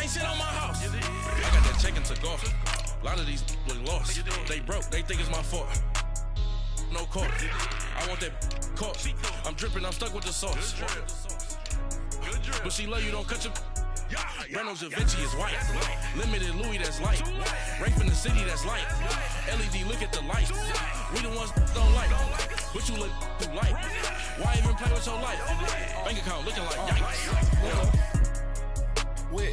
ain't shit on my house. I got that check and took off. A lot of these look lost. They broke, they think it's my fault. No court. I want that caught. I'm dripping, I'm stuck with the sauce. But she love you, don't cut your. Breno Javinci is white. Limited Louis, that's light. Rape in the city, that's light. LED, look at the light. We the ones don't like. But you look too light. Why even play with your life? Bank account looking like yikes. With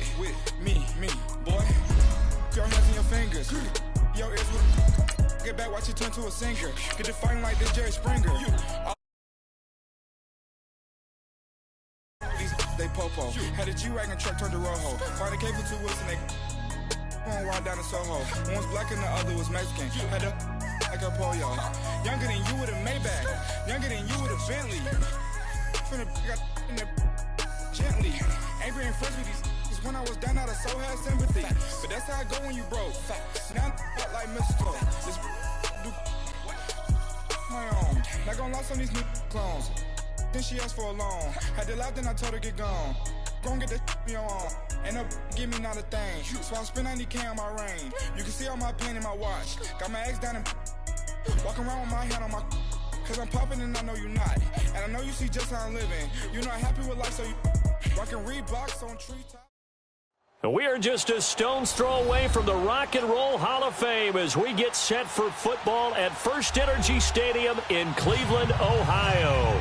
me, boy. Your hands in your fingers. Your ears with. Get back, watch you turn to a singer. Get to fighting like this Jerry Springer. They popo. Had a G-Wagon truck turned to Rojo. Find a cable 2 wheels and they on ride down to Soho. One was black and the other was Mexican. Had a like a pollo. Younger than you with a Maybach. Younger than you with a Bentley. Finna got in the gently. Ain't being friends with these. When I was down out of soul had sympathy. But that's how it go when you broke. Now I'm like mistletoe. This do my own. Not gonna lie on these new clones. Then she asked for a loan. Had to laugh, then I told her get gone. Gon' get that me on. Ain't no give me not a thing. So I spend 90K on my range. You can see all my pain in my watch. Got my ex down and walking around with my hand on my. Cause I'm popping and I know you not. And I know you see just how I'm living. You're not happy with life, so you rockin' Reeboks on treetop. We are just a stone's throw away from the Rock and Roll Hall of Fame as we get set for football at First Energy Stadium in Cleveland, Ohio.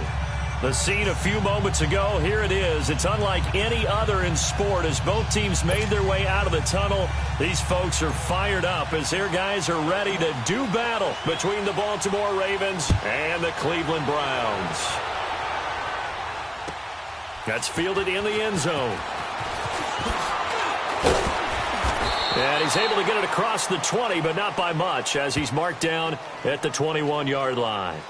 The scene a few moments ago, here it is. It's unlike any other in sport as both teams made their way out of the tunnel. These folks are fired up as their guys are ready to do battle between the Baltimore Ravens and the Cleveland Browns. That's fielded in the end zone. And he's able to get it across the 20, but not by much as he's marked down at the 21-yard line.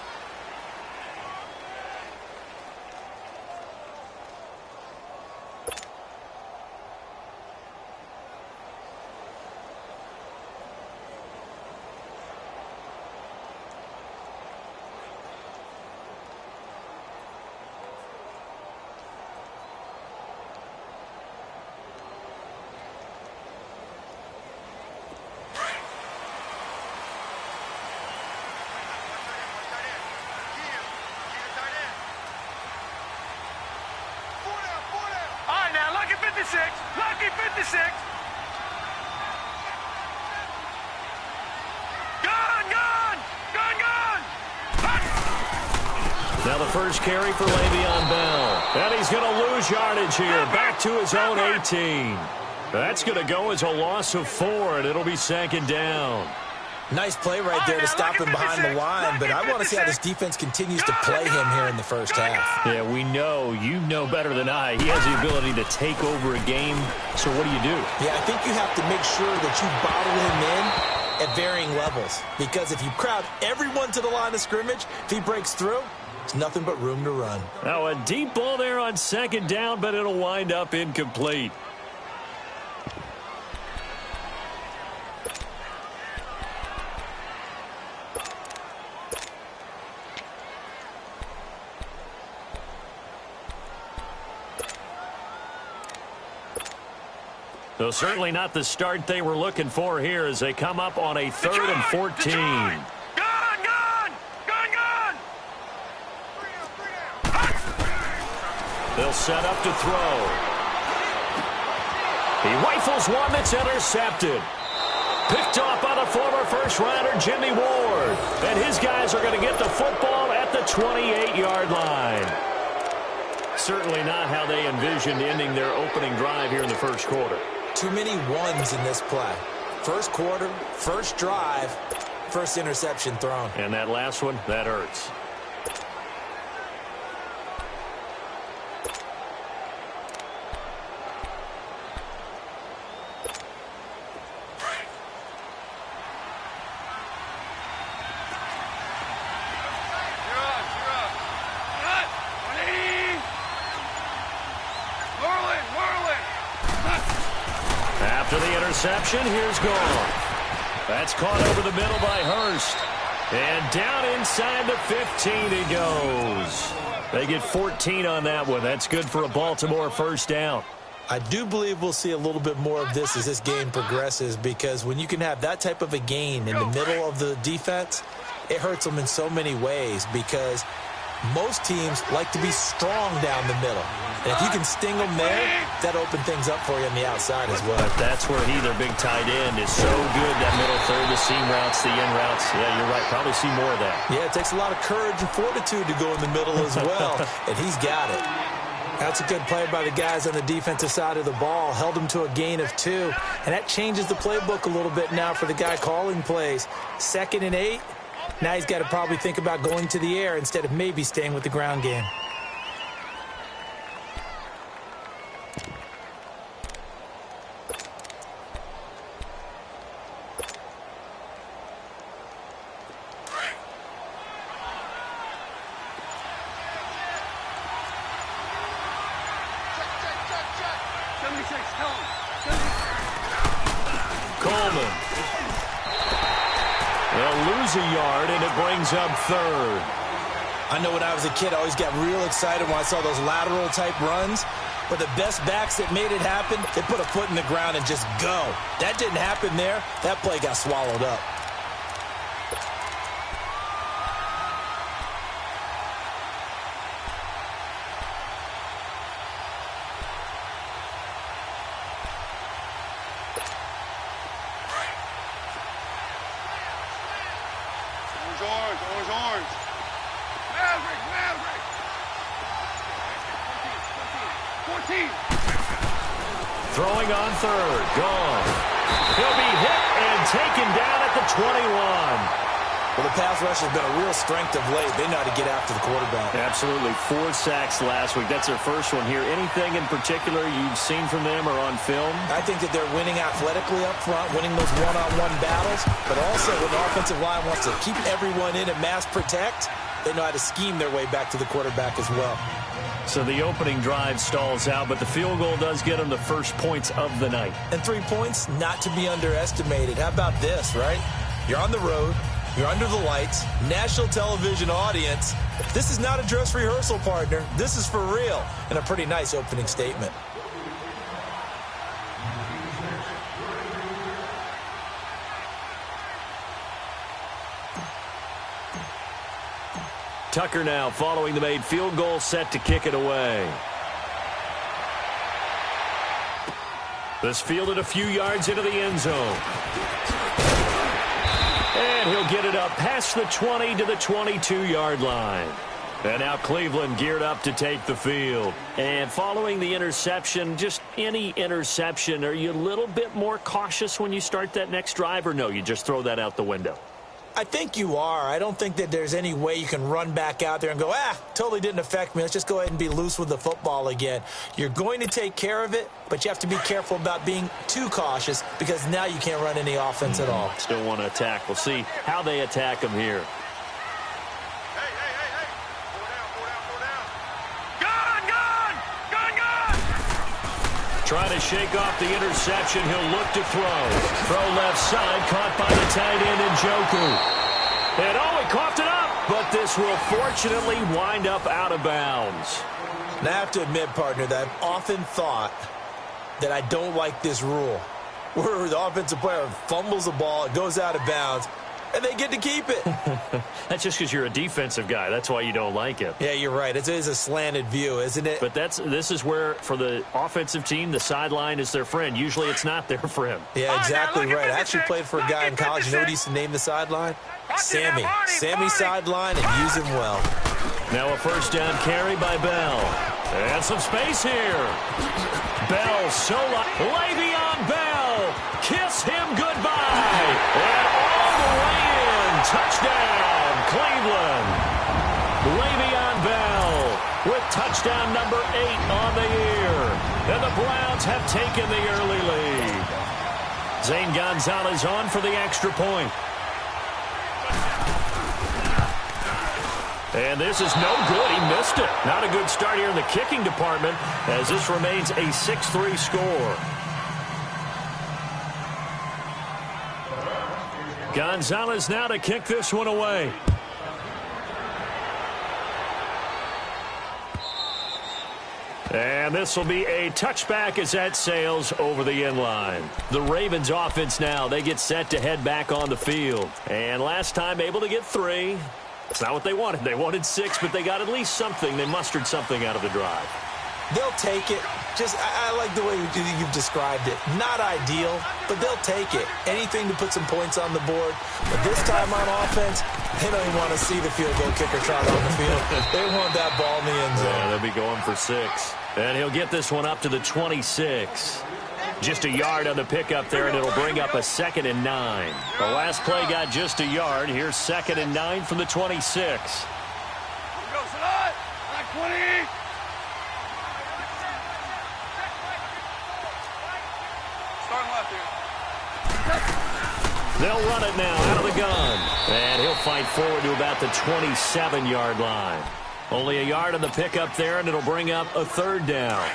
Lucky 56. Gone. Now the first carry for Le'Veon Bell. And he's going to lose yardage here. Back to his own 18. That's going to go as a loss of 4, and it'll be second down. Nice play right there to stop him behind the line, but I want to see how this defense continues to play him here in the first half. Yeah, we know. You know better than I. He has the ability to take over a game, so what do you do? Yeah, I think you have to make sure that you bottle him in at varying levels, because if you crowd everyone to the line of scrimmage, if he breaks through, there's nothing but room to run. Now a deep ball there on second down, but it'll wind up incomplete. So certainly not the start they were looking for here as they come up on a 3rd and 14. Gone. They'll set up to throw. He rifles one that's intercepted. Picked off by the former first-rounder Jimmy Ward. And his guys are going to get the football at the 28-yard line. Certainly not how they envisioned ending their opening drive here in the first quarter. Too many ones in this play. First quarter, first drive, first interception thrown. And that last one, that hurts. After the interception, here's Gone. That's caught over the middle by Hurst. And down inside the 15 he goes. They get 14 on that one. That's good for a Baltimore first down. I do believe we'll see a little bit more of this as this game progresses, because when you can have that type of a gain in the middle of the defense, it hurts them in so many ways, because most teams like to be strong down the middle. And if you can sting them there, that opens things up for you on the outside as well. But that's where he, their big tight end, is so good, that middle third, the seam routes, the in routes. Yeah, you're right. Probably see more of that. Yeah, it takes a lot of courage and fortitude to go in the middle as well, and he's got it. That's a good play by the guys on the defensive side of the ball. Held him to a gain of 2. And that changes the playbook a little bit now for the guy calling plays. 2nd and 8. Now he's got to probably think about going to the air instead of maybe staying with the ground game. Coleman. They'll lose a yard, and it brings up 3rd. I know when I was a kid, I always got real excited when I saw those lateral-type runs. But the best backs that made it happen, they put a foot in the ground and just go. That didn't happen there. That play got swallowed up. Orange. Maverick. 14. Throwing on 3rd. Gone. He'll be hit and taken down at the 21. Well, the pass rush has been a real strength of late. They know how to get after the quarterback. Absolutely. 4 sacks last week. That's their first one here. Anything in particular you've seen from them or on film? I think that they're winning athletically up front, winning those one-on-one battles, but also when the offensive line wants to keep everyone in and mass protect, they know how to scheme their way back to the quarterback as well. So the opening drive stalls out, but the field goal does get them the first points of the night. And 3 points, not to be underestimated. How about this, right? You're on the road. You're under the lights, national television audience. This is not a dress rehearsal, partner. This is for real, and a pretty nice opening statement. Tucker now following the made field goal, set to kick it away. This fielded a few yards into the end zone. And he'll get it up past the 20 to the 22-yard line. And now Cleveland geared up to take the field. And following the interception, just any interception, are you a little bit more cautious when you start that next drive, or no, you just throw that out the window? I think you are. I don't think that there's any way you can run back out there and go, totally didn't affect me. Let's just go ahead and be loose with the football again. You're going to take care of it, but you have to be careful about being too cautious, because now you can't run any offense at all. Still want to attack. We'll see how they attack them here. Trying to shake off the interception. He'll look to throw. Throw left side, caught by the tight end Njoku. And he coughed it up, but this will fortunately wind up out of bounds. And I have to admit, partner, that I've often thought that I don't like this rule, where the offensive player fumbles the ball, it goes out of bounds, and they get to keep it. That's just because you're a defensive guy. That's why you don't like it. Yeah, you're right. It is a slanted view, isn't it? But this is where, for the offensive team, the sideline is their friend. Usually it's not their friend. Yeah, exactly right. I actually played for a guy in college. You know what he used to name the sideline? Sammy. Sammy sideline, and use him well. Now a first down carry by Bell. And some space here. Bell, Le'Veon Bell. Kiss him goodbye. And all the way in. Touchdown, Cleveland. Le'Veon Bell with touchdown number 8 on the year. And the Browns have taken the early lead. Zane Gonzalez on for the extra point. And this is no good. He missed it. Not a good start here in the kicking department, as this remains a 6-3 score. Gonzalez now to kick this one away. And this will be a touchback as that sails over the end line. The Ravens offense now, they get set to head back on the field. And last time able to get 3. That's not what they wanted. They wanted 6, but they got at least something. They mustered something out of the drive. They'll take it. I like the way you've described it. Not ideal, but they'll take it. Anything to put some points on the board. But this time on offense, they don't even want to see the field goal kicker trot on the field. They want that ball in the end zone. Yeah, they'll be going for 6. And he'll get this one up to the 26. Just a yard on the pickup there, and it'll bring up a 2nd and 9. The last play got just a yard. Here's 2nd and 9 from the 26. Here goes it. 20. They'll run it now out of the gun. And he'll fight forward to about the 27-yard line. Only a yard on the pickup there, and it'll bring up a 3rd down.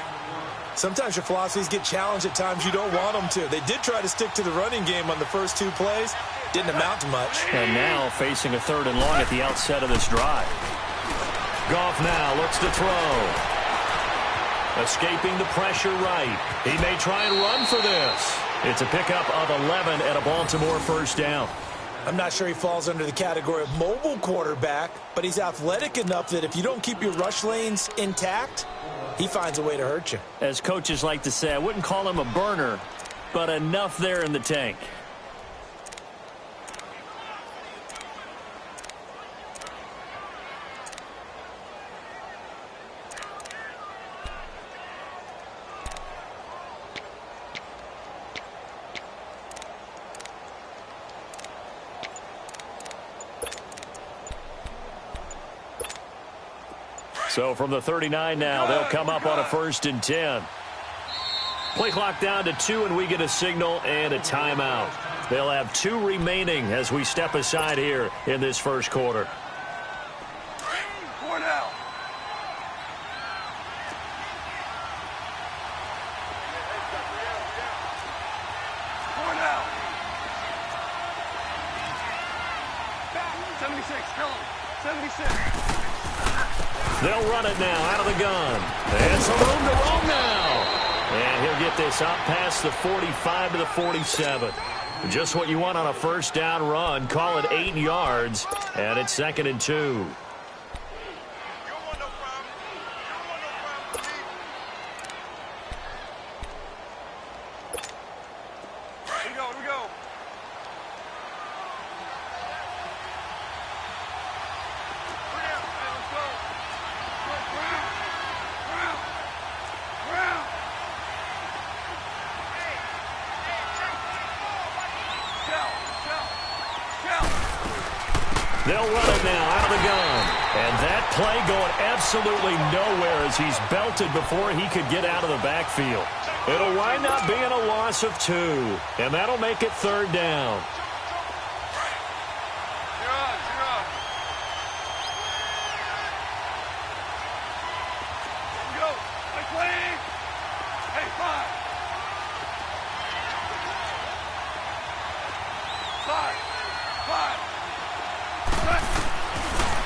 Sometimes your philosophies get challenged at times you don't want them to. They did try to stick to the running game on the first 2 plays. Didn't amount to much. And now facing a 3rd and long at the outset of this drive. Goff now looks to throw. Escaping the pressure right. He may try and run for this. It's a pickup of 11 and a Baltimore 1st down. I'm not sure he falls under the category of mobile quarterback, but he's athletic enough that if you don't keep your rush lanes intact, he finds a way to hurt you. As coaches like to say, I wouldn't call him a burner, but enough there in the tank. So from the 39 now, they'll come up on a 1st and 10. Play clock down to 2, and we get a signal and a timeout. They'll have 2 remaining as we step aside here in this first quarter. 4 now. They'll run it now out of the gun. And some room to roam now. And he'll get this up past the 45 to the 47. Just what you want on a 1st down run. Call it 8 yards. And it's 2nd and 2. They'll run it now out of the gun. And that play going absolutely nowhere as he's belted before he could get out of the backfield. It'll wind up being a loss of 2. And that'll make it 3rd down.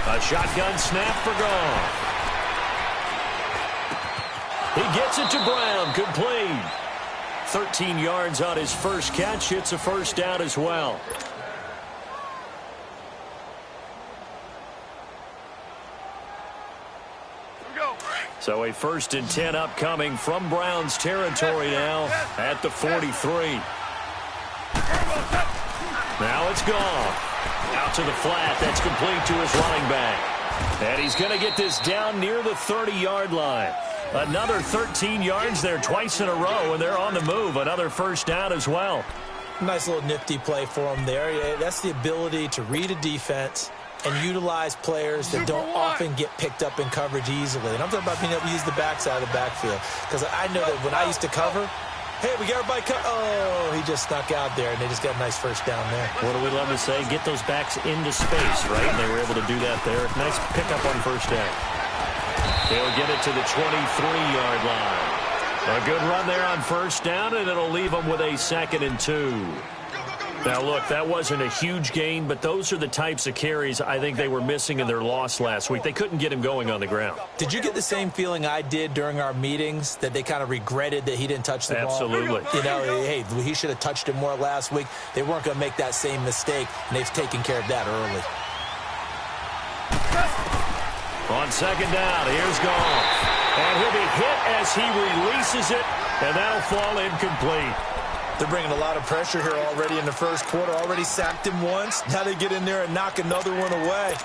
A shotgun snap for Goff. He gets it to Brown, complete. 13 yards on his first catch. It's a 1st down as well. So a 1st and 10 upcoming from Brown's territory now at the 43. Now it's Goff. Out to the flat. That's complete to his running back. And he's going to get this down near the 30-yard line. Another 13 yards there twice in a row, and they're on the move. Another 1st down as well. Nice little nifty play for him there. That's the ability to read a defense and utilize players that don't often get picked up in coverage easily. And I'm talking about being able to use the backside of the backfield. Because I know that when I used to cover, hey, we got everybody cut. Oh, he just snuck out there, and they just got a nice 1st down there. What do we love to say? Get those backs into space, right? And they were able to do that there. Nice pickup on 1st down. They'll get it to the 23-yard line. A good run there on 1st down, and it'll leave them with a 2nd and 2. Now, look, that wasn't a huge gain, but those are the types of carries I think they were missing in their loss last week. They couldn't get him going on the ground. Did you get the same feeling I did during our meetings, that they kind of regretted that he didn't touch the ball? Absolutely. You know, hey, he should have touched it more last week. They weren't going to make that same mistake, and they've taken care of that early. On second down, here's Goff. And he'll be hit as he releases it, and that'll fall incomplete. They're bringing a lot of pressure here already in the first quarter. Already sacked him once. Now they get in there and knock another one away.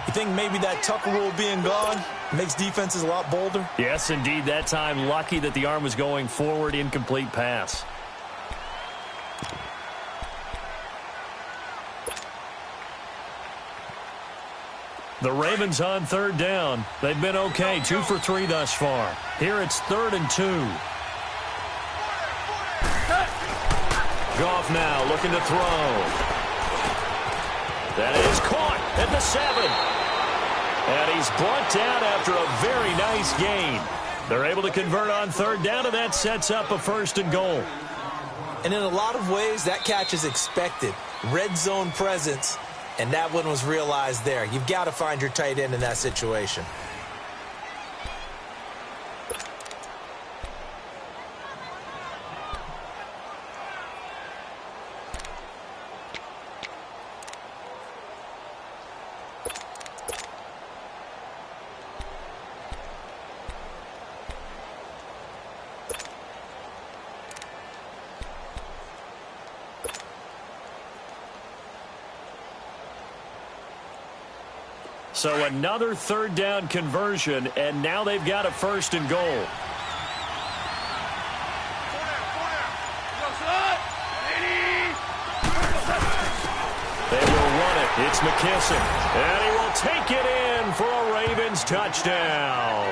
You think maybe that Tucker rule being gone makes defenses a lot bolder? Yes, indeed. That time, lucky that the arm was going forward, incomplete pass. The Ravens on third down. They've been okay, 2 for 3 thus far. Here it's 3rd and 2. Goff now looking to throw. That is caught at the 7. And he's brought down after a very nice gain. They're able to convert on third down, and that sets up a 1st and goal. And in a lot of ways, that catch is expected. Red zone presence, and that one was realized there. You've got to find your tight end in that situation. So another third down conversion, and now they've got a 1st and goal. They will run it. It's McKissick. And he will take it in for a Ravens touchdown.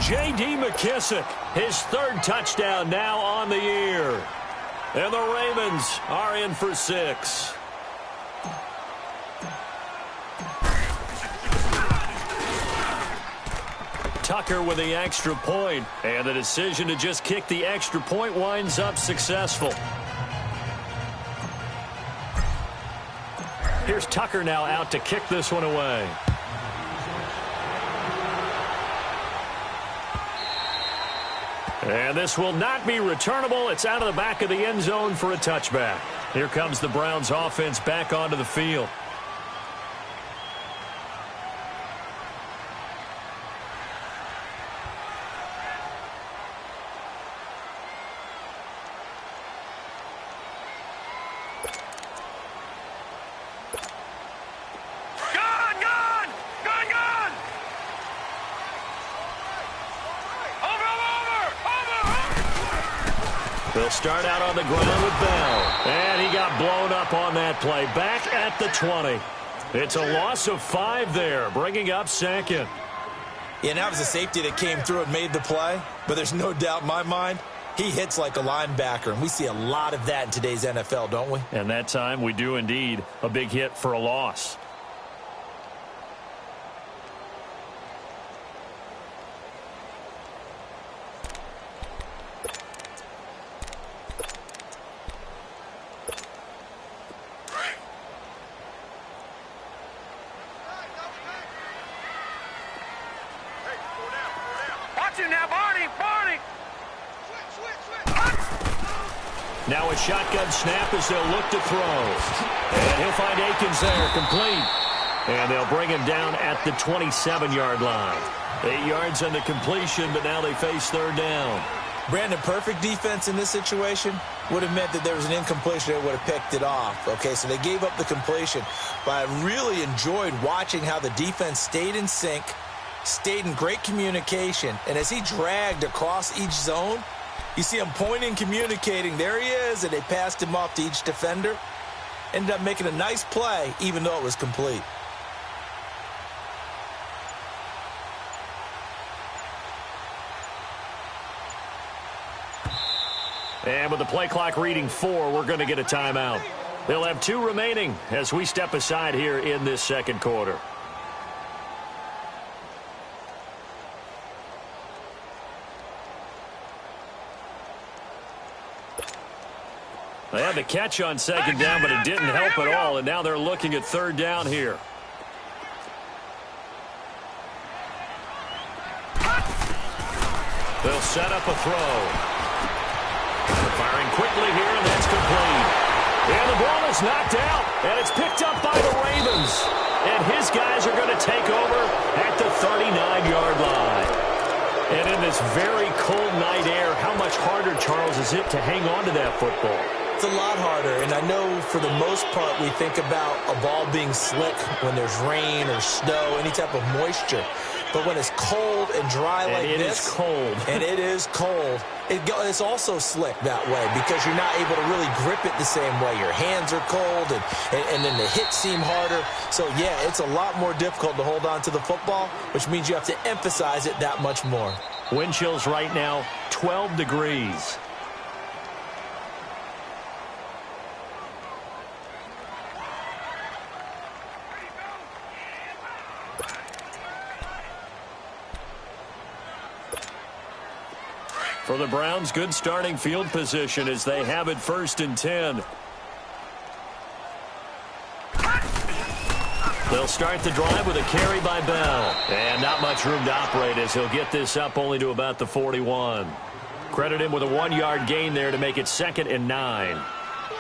J.D. McKissick, his 3rd touchdown now on the year. And the Ravens are in for 6. Tucker with the extra point, and the decision to just kick the extra point winds up successful. Here's Tucker now out to kick this one away. And this will not be returnable. It's out of the back of the end zone for a touchback. Here comes the Browns offense back onto the field. They'll start out on the ground with Bell. And he got blown up on that play. Back at the 20. It's a loss of 5 there, bringing up 2nd. Yeah, and that was a safety that came through and made the play. But there's no doubt in my mind, he hits like a linebacker. And we see a lot of that in today's NFL, don't we? And that time we do indeed. A big hit for a loss. Now a shotgun snap as they'll look to throw. And he'll find Akins there, complete. And they'll bring him down at the 27-yard line. 8 yards on the completion, but now they face 3rd down. Brandon, perfect defense in this situation would have meant that there was an incompletion that would have picked it off. Okay, so they gave up the completion. But I really enjoyed watching how the defense stayed in sync, stayed in great communication. And as he dragged across each zone, you see him pointing, communicating. There he is, and they passed him off to each defender. Ended up making a nice play, even though it was complete. And with the play clock reading 4, we're going to get a timeout. They'll have 2 remaining as we step aside here in this 2nd quarter. They had the catch on second down, but it didn't help at all, and now they're looking at third down here. They'll set up a throw. Firing quickly here, and that's complete. And the ball is knocked out, and it's picked up by the Ravens. And his guys are going to take over at the 39-yard line. And in this very cold night air, how much harder, Charles, is it to hang on to that football? It's a lot harder, and I know for the most part we think about a ball being slick when there's rain or snow, any type of moisture. But when it's cold and dry like this, and it is cold, it's also slick that way because you're not able to really grip it the same way. Your hands are cold, and then the hits seem harder. So, yeah, it's a lot more difficult to hold on to the football, which means you have to emphasize it that much more. Wind chills right now, 12 degrees. For the Browns, good starting field position as they have it 1st and 10. They'll start the drive with a carry by Bell. And not much room to operate as he'll get this up only to about the 41. Credit him with a 1-yard gain there to make it 2nd and 9.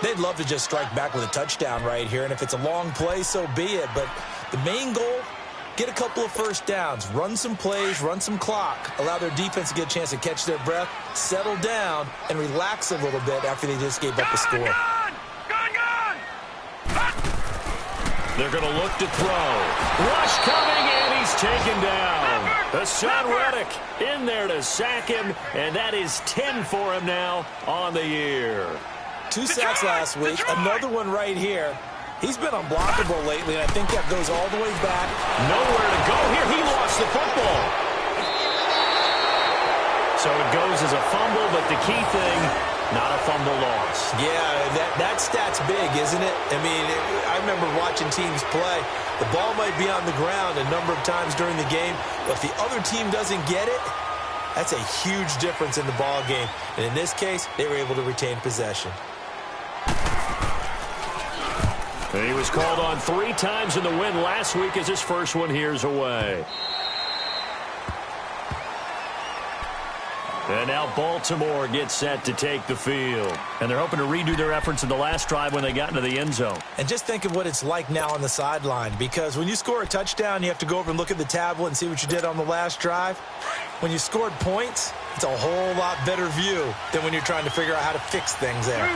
They'd love to just strike back with a touchdown right here, and if it's a long play, so be it. But the main goal, get a couple of first downs, run some plays, run some clock, allow their defense to get a chance to catch their breath, settle down, and relax a little bit after they just gave up the score. They're going to look to throw. Rush coming, and he's taken down. Hassan Reddick in there to sack him, and that is 10 for him now on the year. 2 sacks last week, another one right here. He's been unblockable lately, and I think that goes all the way back. Nowhere to go here. He lost the football. So it goes as a fumble, but the key thing, not a fumble loss. Yeah, that stat's big, isn't it? I mean, I remember watching teams play. The ball might be on the ground a number of times during the game, but if the other team doesn't get it, that's a huge difference in the ball game. And in this case, they were able to retain possession. He was called on 3 times in the win last week as his first one here's away. And now Baltimore gets set to take the field. And they're hoping to redo their efforts in the last drive when they got into the end zone. And just think of what it's like now on the sideline, because when you score a touchdown, you have to go over and look at the tablet and see what you did on the last drive. When you scored points, it's a whole lot better view than when you're trying to figure out how to fix things there.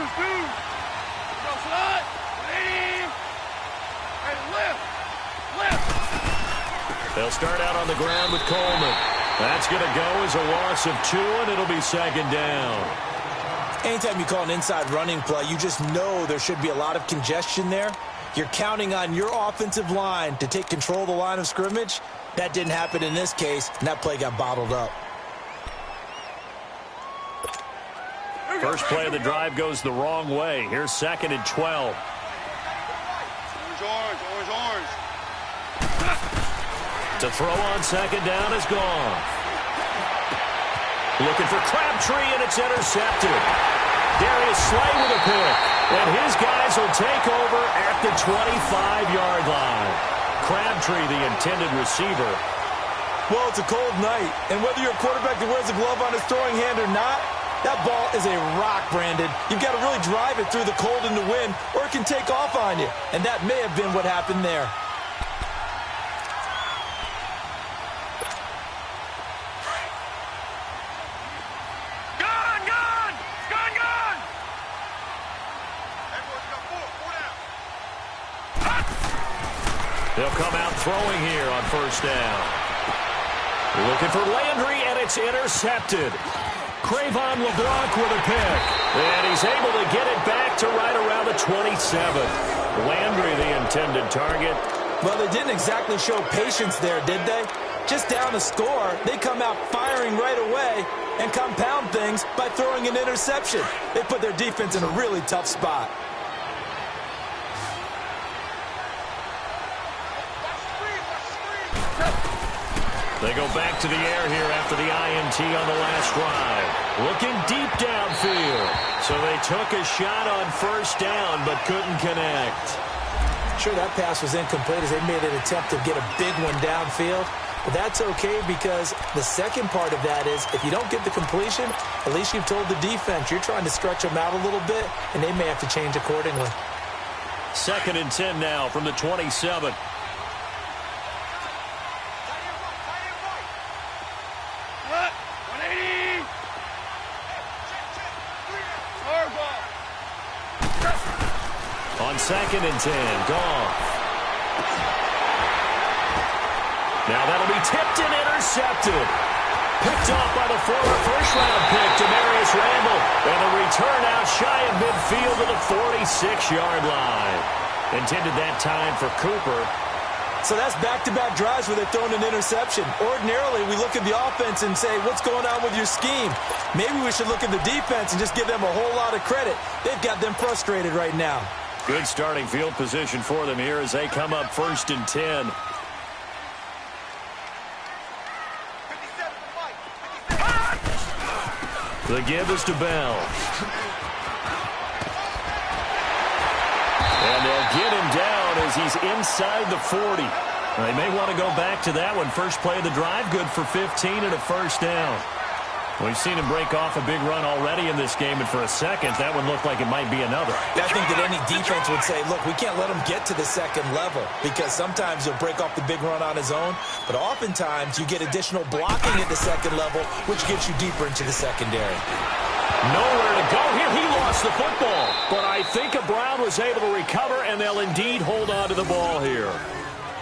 They'll start out on the ground with Coleman. That's going to go as a loss of 2, and it'll be 2nd down. Anytime you call an inside running play, you just know there should be a lot of congestion there. You're counting on your offensive line to take control of the line of scrimmage. That didn't happen in this case, and that play got bottled up. First play of the drive goes the wrong way. Here's 2nd and 12. Orange. To throw on 2nd down is gone. Looking for Crabtree, and it's intercepted. Darius Slay with a pick. And his guys will take over at the 25-yard line. Crabtree, the intended receiver. Well, it's a cold night, and whether you're a quarterback that wears a glove on his throwing hand or not, that ball is a rock, Brandon. You've got to really drive it through the cold and the wind, or it can take off on you. And that may have been what happened there. They'll come out throwing here on 1st down. Looking for Landry, and it's intercepted. Cravon LeBlanc with a pick. And he's able to get it back to right around the 27. Landry, the intended target. Well, they didn't exactly show patience there, did they? Just down a score, they come out firing right away and compound things by throwing an interception. They put their defense in a really tough spot. They go back to the air here after the INT on the last drive. Looking deep downfield. So they took a shot on first down but couldn't connect. Sure, that pass was incomplete as they made an attempt to get a big one downfield. But that's okay because the second part of that is if you don't get the completion, at least you've told the defense you're trying to stretch them out a little bit, and they may have to change accordingly. 2nd and 10 now from the 27. On 2nd and 10, Goff. Now that'll be tipped and intercepted. Picked off by the former first-round pick, Demarius Randall. And a return out shy of midfield to the 46-yard line. Intended that time for Cooper. So that's back-to-back drives where they're throwing an interception. Ordinarily, we look at the offense and say, what's going on with your scheme? Maybe we should look at the defense and just give them a whole lot of credit. They've got them frustrated right now. Good starting field position for them here as they come up 1st and 10. The give is to Bell. And they'll get him down as he's inside the 40. They may want to go back to that one. First play of the drive, good for 15 and a first down. We've seen him break off a big run already in this game, and for a second, that one looked like it might be another. I think that any defense would say, look, we can't let him get to the second level because sometimes he'll break off the big run on his own, but oftentimes you get additional blocking at the second level, which gets you deeper into the secondary. Nowhere to go here. He lost the football, but I think Brown was able to recover, and they'll indeed hold on to the ball here.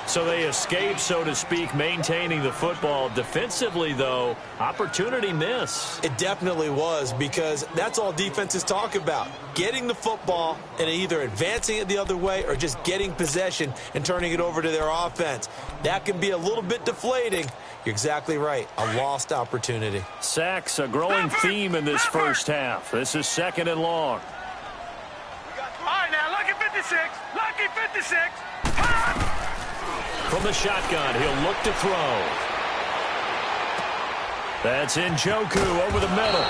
So they escape, so to speak, maintaining the football. Defensively, though, opportunity miss. It definitely was because that's all defenses talk about. Getting the football and either advancing it the other way or just getting possession and turning it over to their offense. That can be a little bit deflating. You're exactly right. A lost opportunity. Sacks, a growing theme in this first half. This is 2nd and long. All right, now, lucky 56. Lucky 56. From the shotgun, he'll look to throw. That's Njoku over the middle.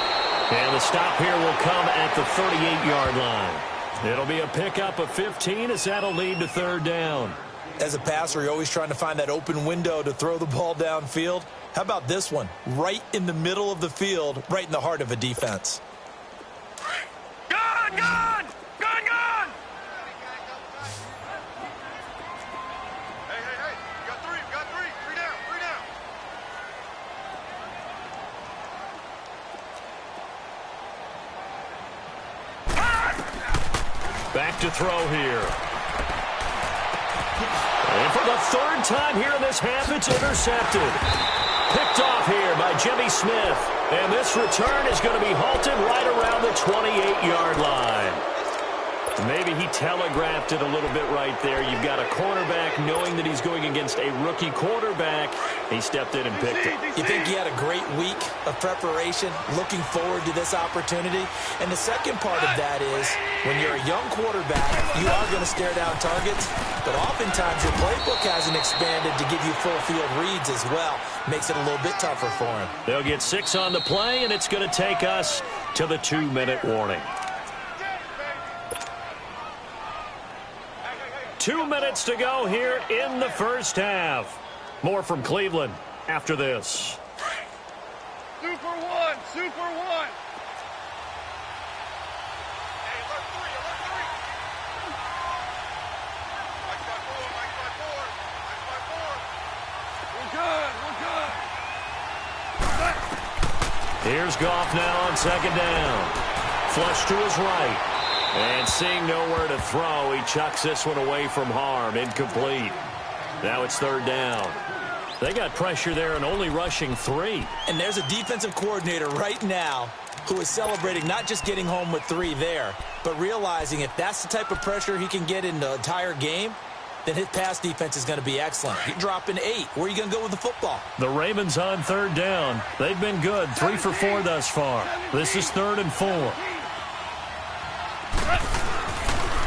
And the stop here will come at the 38-yard line. It'll be a pickup of 15 as that'll lead to 3rd down. As a passer, you're always trying to find that open window to throw the ball downfield. How about this one? Right in the middle of the field, right in the heart of a defense. Gone, gone! Gone, gone! Hey, hey, hey. We got three. We got three. Three down. Three down. Back to throw here. And for the 3rd time here in this half, it's intercepted. Picked off here by Jimmy Smith. And this return is going to be halted right around the 28-yard line. Maybe he telegraphed it a little bit right there. You've got a cornerback knowing that he's going against a rookie quarterback. He stepped in and picked it. You think he had a great week of preparation, looking forward to this opportunity? And the second part of that is, when you're a young quarterback, you are going to stare down targets, but oftentimes your playbook hasn't expanded to give you full field reads as well. Makes it a little bit tougher for him. They'll get 6 on the play, and it's going to take us to the 2-minute warning. 2 minutes to go here in the first half. More from Cleveland after this. Super one. Super one. Hey, alert three. Alert three. Mike by four. Mike by four. Mike by four. We're good. We're good. Here's Goff now on 2nd down. Flush to his right. And seeing nowhere to throw, he chucks this one away from harm. Incomplete. Now it's 3rd down. They got pressure there and only rushing 3. And there's a defensive coordinator right now who is celebrating not just getting home with 3 there, but realizing if that's the type of pressure he can get in the entire game, then his pass defense is going to be excellent. He's dropping 8. Where are you going to go with the football? The Ravens on 3rd down. They've been good. 3 for 4 thus far. This is 3rd and 4.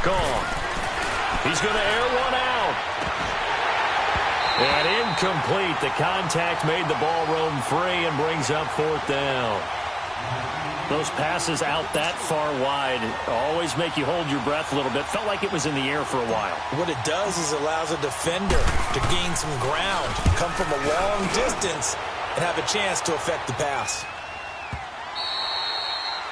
Gone. He's going to air one out. And complete. The contact made the ball roam free and brings up 4th down. Those passes out that far wide always make you hold your breath a little bit. Felt like it was in the air for a while. What it does is it allows a defender to gain some ground, come from a long distance, and have a chance to affect the pass.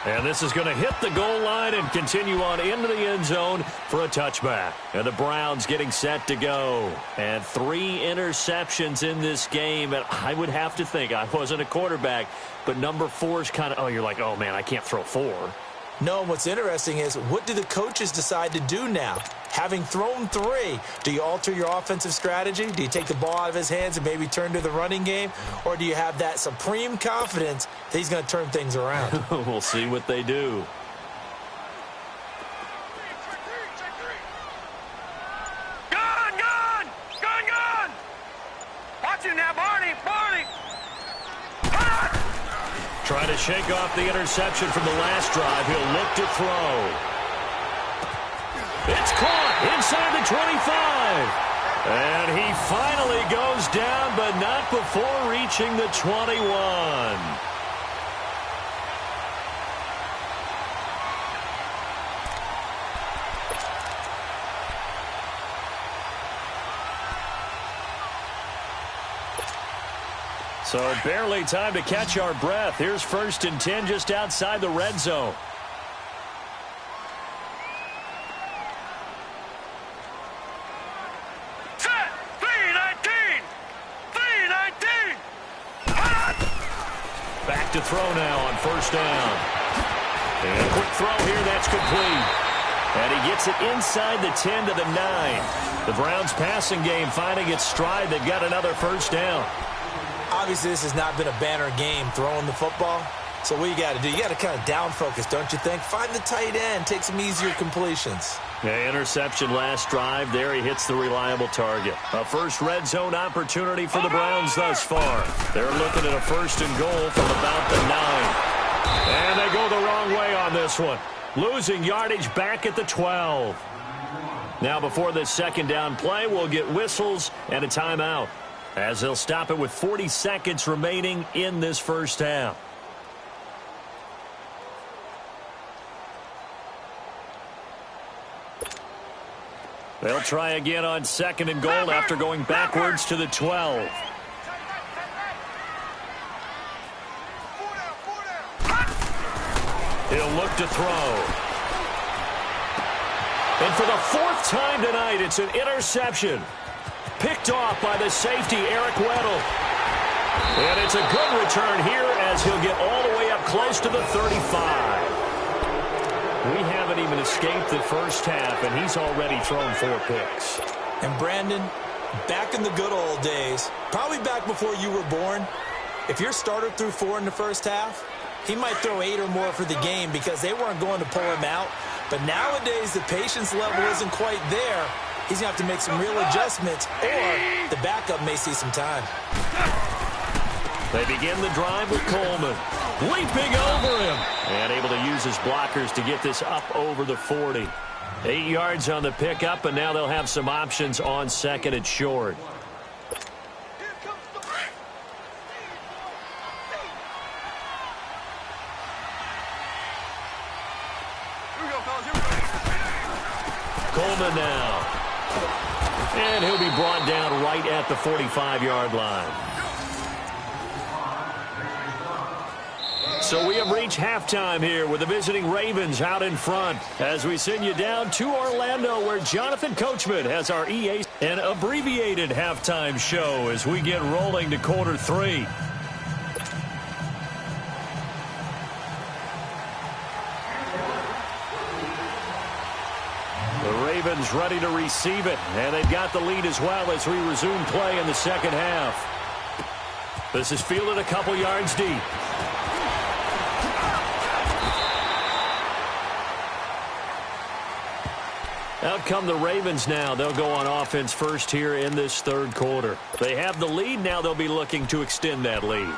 And this is going to hit the goal line and continue on into the end zone for a touchback. And the Browns getting set to go. And 3 interceptions in this game. And I would have to think, I wasn't a quarterback, but number 4 is kind of, you're like, oh, man, I can't throw 4. No, what's interesting is what do the coaches decide to do now? Having thrown 3, do you alter your offensive strategy? Do you take the ball out of his hands and maybe turn to the running game? Or do you have that supreme confidence that he's going to turn things around? We'll see what they do. Gun! Watch him now, Barney! Trying to shake off the interception from the last drive. He'll look to throw. It's caught inside the 25. And he finally goes down, but not before reaching the 21. So barely time to catch our breath. Here's 1st and 10 just outside the red zone. Back to throw now on 1st down. And a quick throw here, that's complete. And he gets it inside the 10 to the 9. The Browns passing game finding its stride. They've got another 1st down. Obviously, this has not been a banner game throwing the football. So what you got to do, you got to kind of down focus, don't you think? Find the tight end, take some easier completions. Yeah, interception last drive. There he hits the reliable target. A first red zone opportunity for the Browns thus far. They're looking at a 1st and goal from about the 9. And they go the wrong way on this one. Losing yardage back at the 12. Now before this 2nd down play, we'll get whistles and a timeout, as they'll stop it with 40 seconds remaining in this 1st half. They'll try again on 2nd and goal after going backwards to the 12. He'll look to throw. And for the 4th time tonight, it's an interception. Picked off by the safety, Eric Weddle. And it's a good return here as he'll get all the way up close to the 35. We haven't even escaped the 1st half, and he's already thrown 4 picks. And Brandon, back in the good old days, probably back before you were born, if your starter threw 4 in the 1st half, he might throw 8 or more for the game because they weren't going to pull him out. But nowadays, the patience level isn't quite there. He's going to have to make some real adjustments, or the backup may see some time. They begin the drive with Coleman. Leaping over him. And able to use his blockers to get this up over the 40. 8 yards on the pickup, and now they'll have some options on 2nd and short. Coleman now. And he'll be brought down right at the 45-yard line. So we have reached halftime here with the visiting Ravens out in front as we send you down to Orlando, where Jonathan Coachman has our EA an abbreviated halftime show as we get rolling to quarter 3. The Ravens ready to receive it, and they've got the lead as well as we resume play in the 2nd half. This is fielded a couple yards deep. Out come the Ravens now. They'll go on offense first here in this 3rd quarter. They have the lead. Now they'll be looking to extend that lead.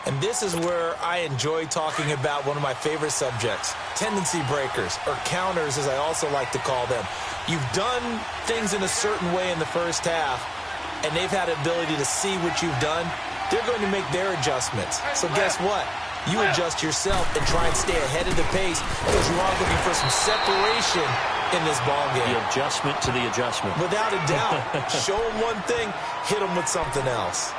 And this is where I enjoy talking about one of my favorite subjects, tendency breakers, or counters as I also like to call them. You've done things in a certain way in the 1st half. and they've had the ability to see what you've done, they're going to make their adjustments. So guess what? You adjust yourself and try and stay ahead of the pace because you are looking for some separation in this ball game. The adjustment to the adjustment. Without a doubt. Show him one thing, hit him with something else.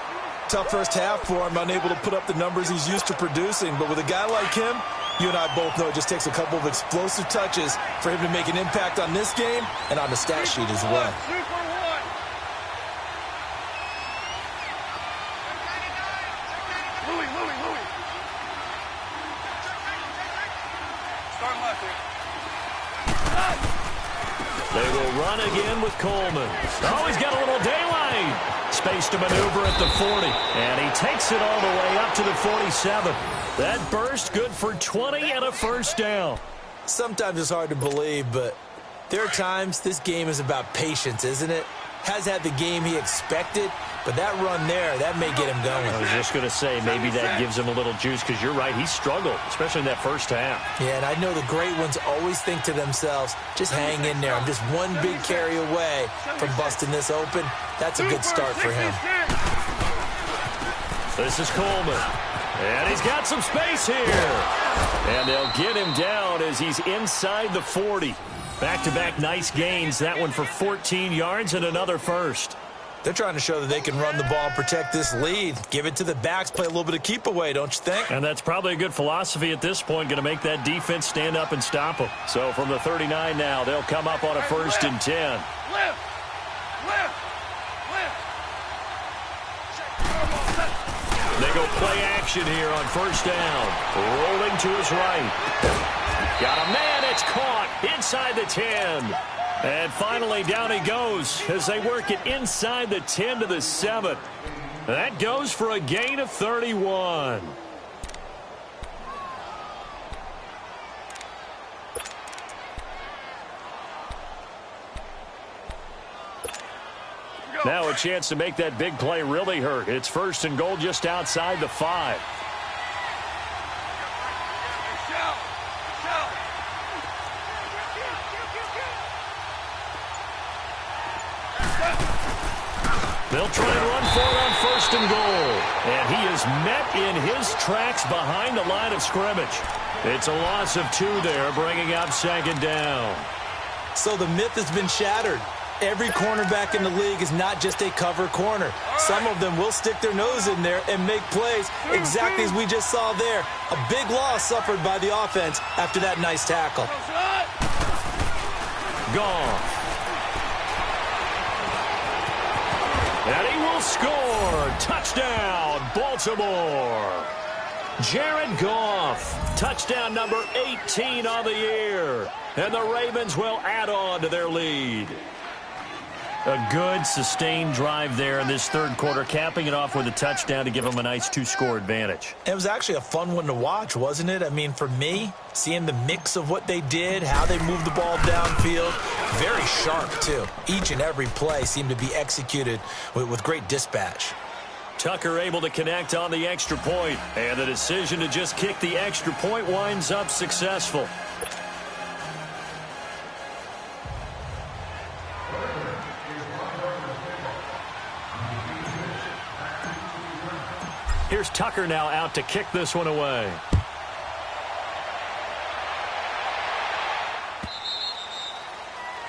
Tough first half for him, unable to put up the numbers he's used to producing. But with a guy like him, you and I both know it just takes a couple of explosive touches for him to make an impact on this game and on the stat sheet as well. They will run again with Coleman. Oh, he's got a little daylight. Space to maneuver at the 40. And he takes it all the way up to the 47. That burst good for 20 and a first down. Sometimes it's hard to believe, but there are times this game is about patience, isn't it? Has had the game he expected, but that run there, that may get him going. I was just going to say, maybe that gives him a little juice, because you're right, he struggled, especially in that first half. Yeah, and I know the great ones always think to themselves, just hang in there. I'm just one big carry away from busting this open. That's a good start for him. This is Coleman. And he's got some space here. And they'll get him down as he's inside the 40. Back-to-back nice gains. That one for 14 yards and another first. They're trying to show that they can run the ball and protect this lead. Give it to the backs, play a little bit of keep away, don't you think? And that's probably a good philosophy at this point, going to make that defense stand up and stop them. So from the 39 now, they'll come up on a 1st and 10. They go play action here on 1st down. Rolling to his right. Got a man, it's caught inside the 10. And finally down he goes as they work it inside the 10 to the 7. That goes for a gain of 31. Now a chance to make that big play really hurt. It's 1st and goal just outside the 5. They'll try and run for it on 1st and goal. And he is met in his tracks behind the line of scrimmage. It's a loss of 2 there, bringing up 2nd down. So the myth has been shattered. Every cornerback in the league is not just a cover corner. Some of them will stick their nose in there and make plays exactly as we just saw there. A big loss suffered by the offense after that nice tackle. Gone. And he will score. Touchdown, Baltimore. Jared Goff, touchdown number 18 on the year. And the Ravens will add on to their lead. A good, sustained drive there in this 3rd quarter, capping it off with a touchdown to give them a nice 2-score advantage. It was actually a fun one to watch, wasn't it? I mean, for me, seeing the mix of what they did, how they moved the ball downfield, very sharp, too. Each and every play seemed to be executed with great dispatch. Tucker able to connect on the extra point, and the decision to just kick the extra point winds up successful. Here's Tucker now out to kick this one away.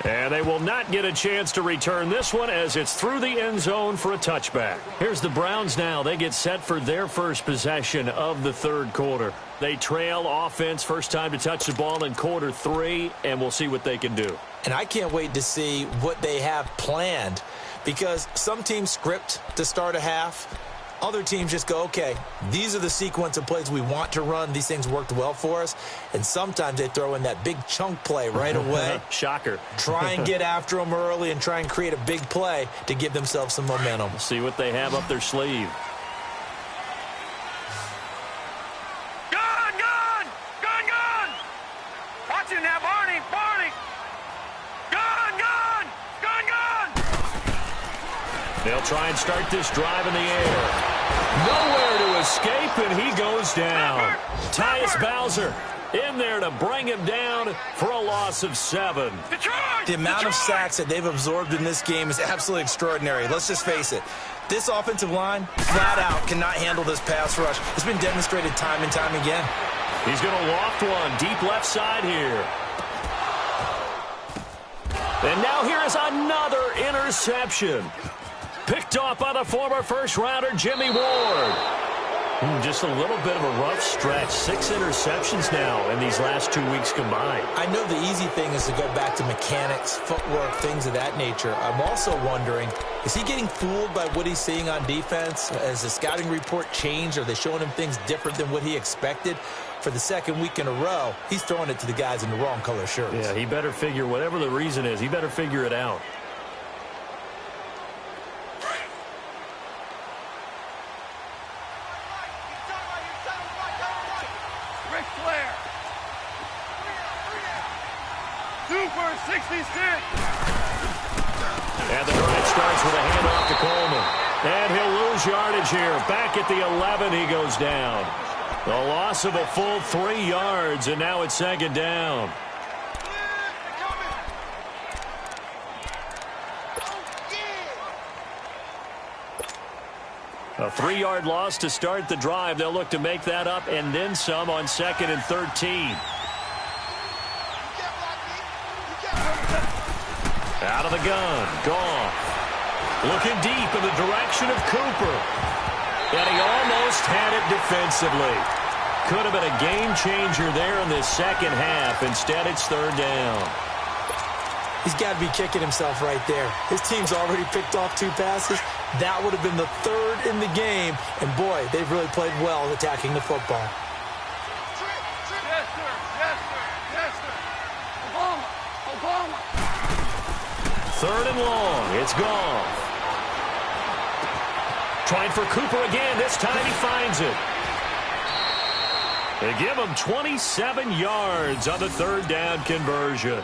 And they will not get a chance to return this one as it's through the end zone for a touchback. Here's the Browns now. They get set for their first possession of the 3rd quarter. They trail offense, first time to touch the ball in quarter 3, and we'll see what they can do. And I can't wait to see what they have planned, because some teams script to start a half. Other teams just go, okay, these are the sequence of plays we want to run. These things worked well for us. And sometimes they throw in that big chunk play right away. Shocker. Try and get after them early and try and create a big play to give themselves some momentum. We'll see what they have up their sleeve. Gone! Watch it now, Barney! Gone! They'll try and start this drive in the air. Nowhere to escape, and he goes down. Tyus Bowser in there to bring him down for a loss of 7. The amount of sacks that they've absorbed in this game is absolutely extraordinary. Let's just face it. This offensive line, flat out, cannot handle this pass rush. It's been demonstrated time and time again. He's going to loft one deep left side here. And now here is another interception. Picked off by the former first-rounder Jimmy Ward. Just a little bit of a rough stretch. 6 interceptions now in these last 2 weeks combined. I know the easy thing is to go back to mechanics, footwork, things of that nature. I'm also wondering, is he getting fooled by what he's seeing on defense? Has the scouting report changed? Are they showing him things different than what he expected? For the second week in a row, he's throwing it to the guys in the wrong color shirts. Yeah, he better figure, whatever the reason is, he better figure it out. Super 66. And the drive starts with a handoff to Coleman. And he'll lose yardage here. Back at the 11, he goes down. The loss of a full 3 yards, and now it's 2nd down. A 3-yard loss to start the drive. They'll look to make that up and then some on 2nd and 13. Out of the gun, Goff. Looking deep in the direction of Cooper. And he almost had it defensively. Could have been a game changer there in this second half. Instead, it's 3rd down. He's got to be kicking himself right there. His team's already picked off 2 passes. That would have been the 3rd in the game. And, boy, they've really played well attacking the football. Yes, sir. Yes, sir. Yes, sir. Obama. 3rd and long. It's gone. Trying for Cooper again. This time he finds it. They give him 27 yards on the 3rd down conversion.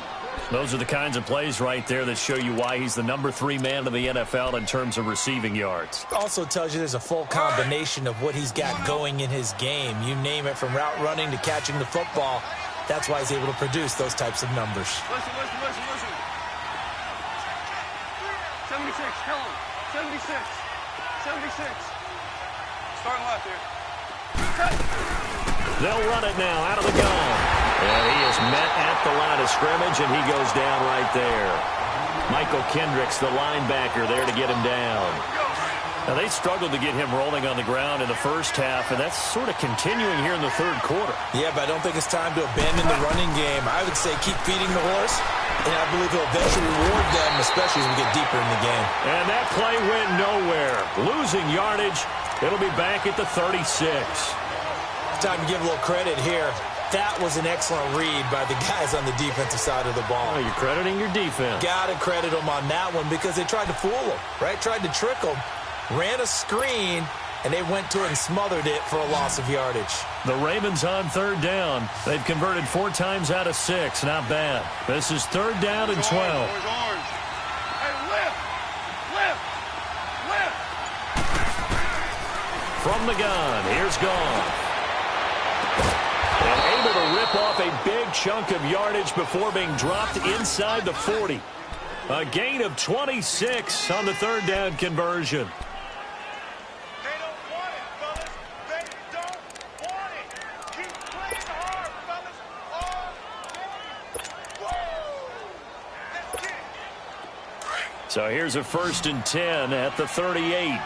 Those are the kinds of plays right there that show you why he's the number 3 man in the NFL in terms of receiving yards. Also tells you there's a full combination of what he's got going in his game. You name it, from route running to catching the football. That's why he's able to produce those types of numbers. Listen. 76, kill him. 76. 76. Starting left here. They'll run it now out of the gun. And he is met at the line of scrimmage, and he goes down right there. Michael Kendricks, the linebacker, there to get him down. Now, they struggled to get him rolling on the ground in the first half, and that's sort of continuing here in the 3rd quarter. Yeah, but I don't think it's time to abandon the running game. I would say keep feeding the horse, and I believe he'll eventually reward them, especially as we get deeper in the game. And that play went nowhere. Losing yardage. It'll be back at the 36. Time to give a little credit here. That was an excellent read by the guys on the defensive side of the ball. Oh, you're crediting your defense. Got to credit them on that one because they tried to fool him, right? Tried to trick him, ran a screen, and they went to it and smothered it for a loss of yardage. The Ravens on 3rd down. They've converted 4 times out of 6. Not bad. This is 3rd down and 12. Orange. Hey, lift. From the gun, here's Goff. And able to rip off a big chunk of yardage before being dropped inside the 40. A gain of 26 on the 3rd down conversion. They don't want it, fellas. They don't want it. Keep playing hard, fellas. All game. Woo! Let's get it. So here's a 1st and 10 at the 38.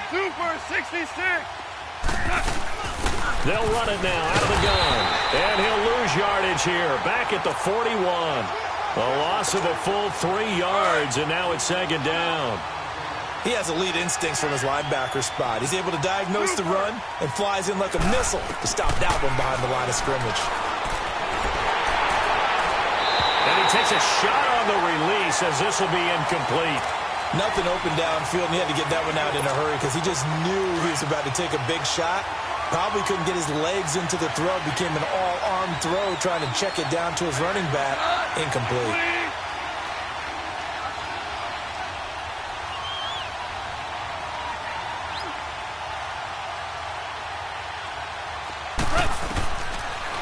Super 66. They'll run it now out of the gun. And he'll lose yardage here. Back at the 41. A loss of a full 3 yards, and now it's 2nd down. He has elite instincts from his linebacker spot. He's able to diagnose the run and flies in like a missile to stop that one behind the line of scrimmage. And he takes a shot on the release as this will be incomplete. Nothing open downfield, and he had to get that one out in a hurry because he just knew he was about to take a big shot. Probably couldn't get his legs into the throw. Became an all-arm throw trying to check it down to his running back. Incomplete.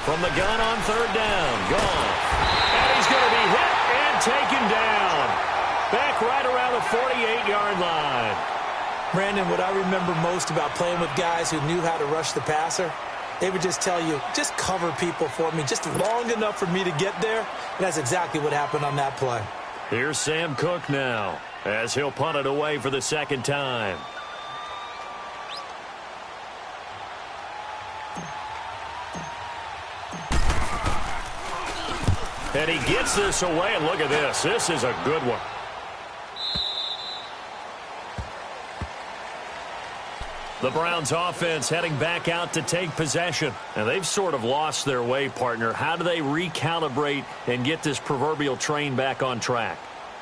From the gun on third down. Gone. And he's going to be hit and taken down. Back right around the 48-yard line. Brandon, what I remember most about playing with guys who knew how to rush the passer, they would just tell you, just cover people for me, just long enough for me to get there. And that's exactly what happened on that play. Here's Sam Cook now, as he'll punt it away for the second time. And he gets this away, and look at this. This is a good one. The Browns offense heading back out to take possession. And they've sort of lost their way, partner. How do they recalibrate and get this proverbial train back on track?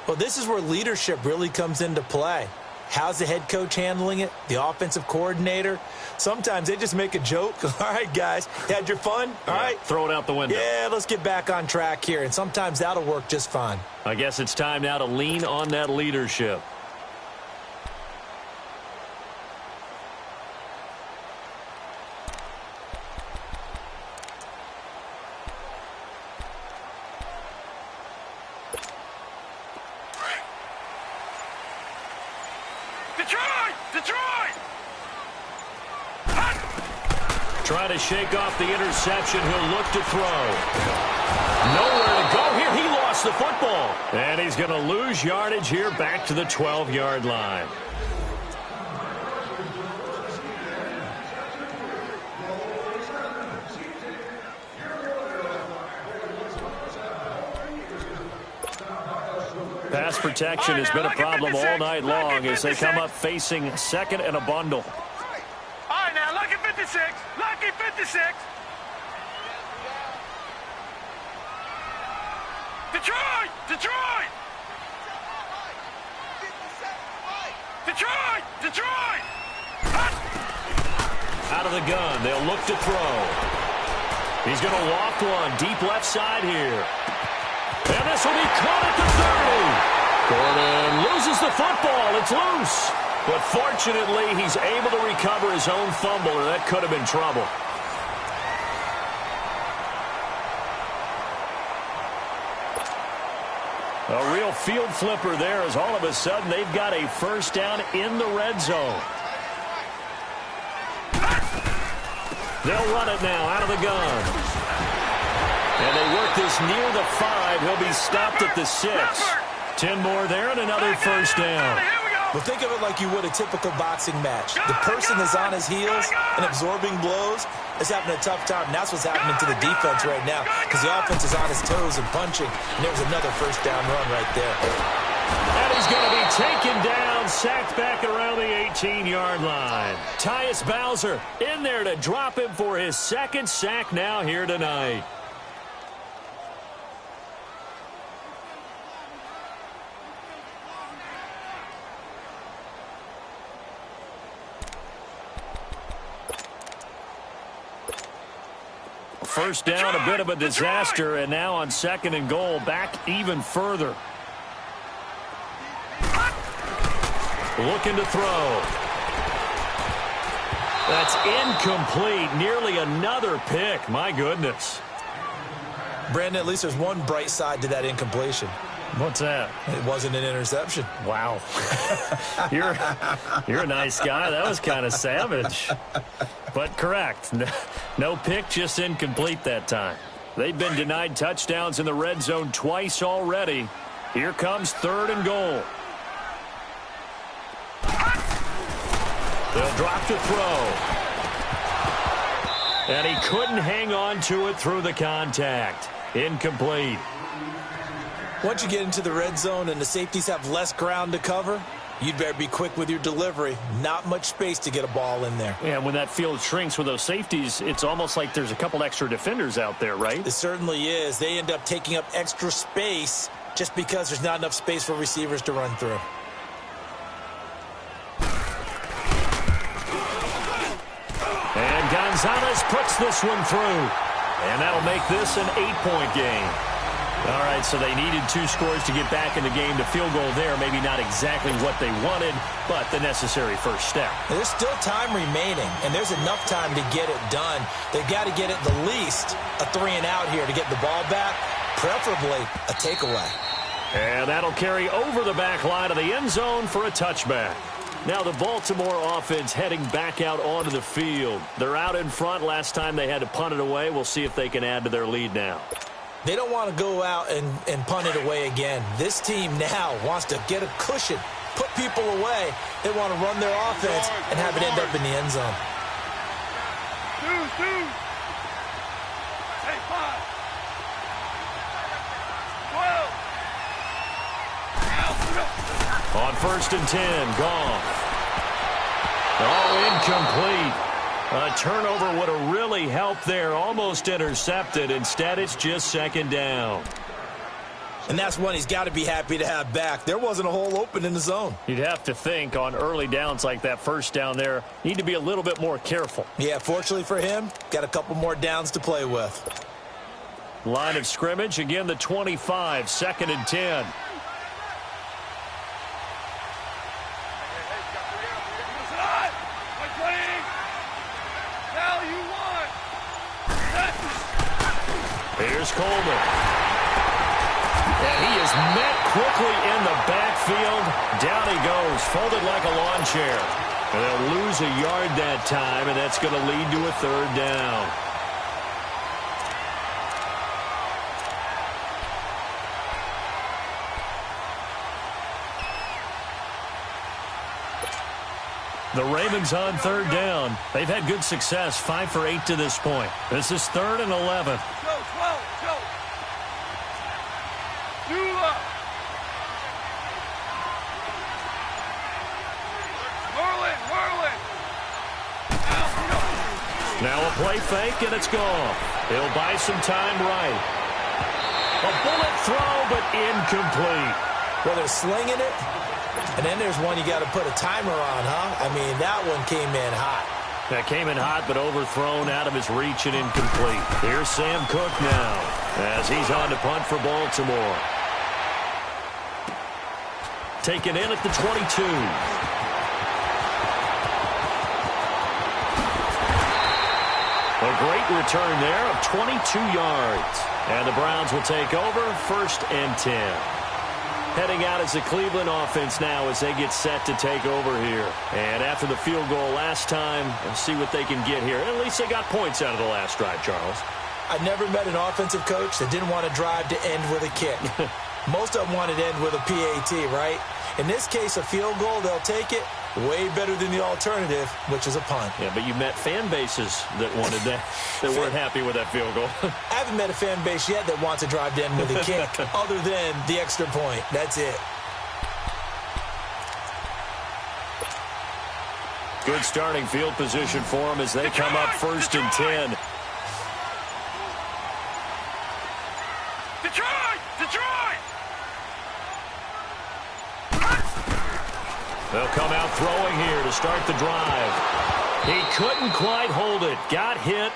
Well, this is where leadership really comes into play. How's the head coach handling it? The offensive coordinator? Sometimes they just make a joke. All right, guys, had your fun? All right. Throw it out the window. Yeah, let's get back on track here. And sometimes that'll work just fine. I guess it's time now to lean on that leadership. Trying to shake off the interception. He'll look to throw. Nowhere to go here. He lost the football. And he's going to lose yardage here back to the 12-yard line. Pass protection has been a problem all night long as they come up facing second and a bundle. All right, now, lucky 56. Lucky 56. Detroit! Detroit! Detroit! Detroit! Out of the gun. They'll look to throw. He's going to loft one deep left side here. And this will be caught at the 30. Gordon loses the football. It's loose. But fortunately, he's able to recover his own fumble, or that could have been trouble. A real field flipper there as all of a sudden they've got a first down in the red zone. They'll run it now out of the gun. And they work this near the 5. He'll be stopped at the 6. 10 more there and another first down. Well, think of it like you would a typical boxing match. The person is on his heels and absorbing blows is having a tough time. And that's what's happening to the defense right now because the offense is on his toes and punching. And there's another first down run right there. And he's going to be taken down, sacked back around the 18-yard line. Tyus Bowser in there to drop him for his second sack now here tonight. First down, a bit of a disaster, and now on second and goal, back even further. Looking to throw. That's incomplete. Nearly another pick. My goodness. Brandon, at least there's one bright side to that incompletion. What's that? It wasn't an interception. Wow. You're a nice guy. That was kind of savage. But correct. No pick, just incomplete that time. They've been denied touchdowns in the red zone twice already. Here comes third and goal. They'll drop to throw. And he couldn't hang on to it through the contact. Incomplete. Once you get into the red zone and the safeties have less ground to cover, you'd better be quick with your delivery. Not much space to get a ball in there. Yeah, when that field shrinks with those safeties, it's almost like there's a couple extra defenders out there, right? It certainly is. They end up taking up extra space just because there's not enough space for receivers to run through. And Gonzalez puts this one through. And that'll make this an 8-point game. All right, so they needed 2 scores to get back in the game. The field goal there, maybe not exactly what they wanted, but the necessary first step. There's still time remaining, and there's enough time to get it done. They've got to get it the least a 3-and-out here to get the ball back, preferably a takeaway. And that'll carry over the back line of the end zone for a touchback. Now the Baltimore offense heading back out onto the field. They're out in front. Last time they had to punt it away. We'll see if they can add to their lead now. They don't want to go out and punt it away again. This team now wants to get a cushion, put people away. They want to run their offense and have it end up in the end zone. 2. Hey, 5. 12. On 1st and 10, gone. Oh, incomplete. A turnover would have really helped there. Almost intercepted. Instead, it's just 2nd down. And that's one he's got to be happy to have back. There wasn't a hole open in the zone. You'd have to think on early downs like that, 1st down there, need to be a little bit more careful. Yeah, fortunately for him, got a couple more downs to play with. Line of scrimmage, again the 25, 2nd and 10. Here's Coleman. And he is met quickly in the backfield. Down he goes, folded like a lawn chair. And they'll lose a yard that time, and that's going to lead to a 3rd down. The Ravens on 3rd down. They've had good success, 5 for 8 to this point. This is 3rd and 11. Go. Whirling. Now a play fake, and it's gone. He'll buy some time right. A bullet throw, but incomplete. Well, they're slinging it, and then there's one you got to put a timer on, huh? I mean, that one came in hot. That came in hot, but overthrown, out of his reach and incomplete. Here's Sam Cook now, as he's on to punt for Baltimore. Taken in at the 22. A great return there of 22 yards. And the Browns will take over, 1st and 10. Heading out as the Cleveland offense now as they get set to take over here. And after the field goal last time, let's see what they can get here. At least they got points out of the last drive, Charles. I've never met an offensive coach that didn't want to drive to end with a kick. Most of them want it to end with a PAT, right? In this case, a field goal, they'll take it. Way better than the alternative, which is a punt. Yeah, but you met fan bases that wanted that, that weren't happy with that field goal. I haven't met a fan base yet that wants to drive to end with a kick, other than the extra point. That's it. Good starting field position for them as they come up 1st and 10. Detroit! They'll come out throwing here to start the drive. He couldn't quite hold it. Got hit.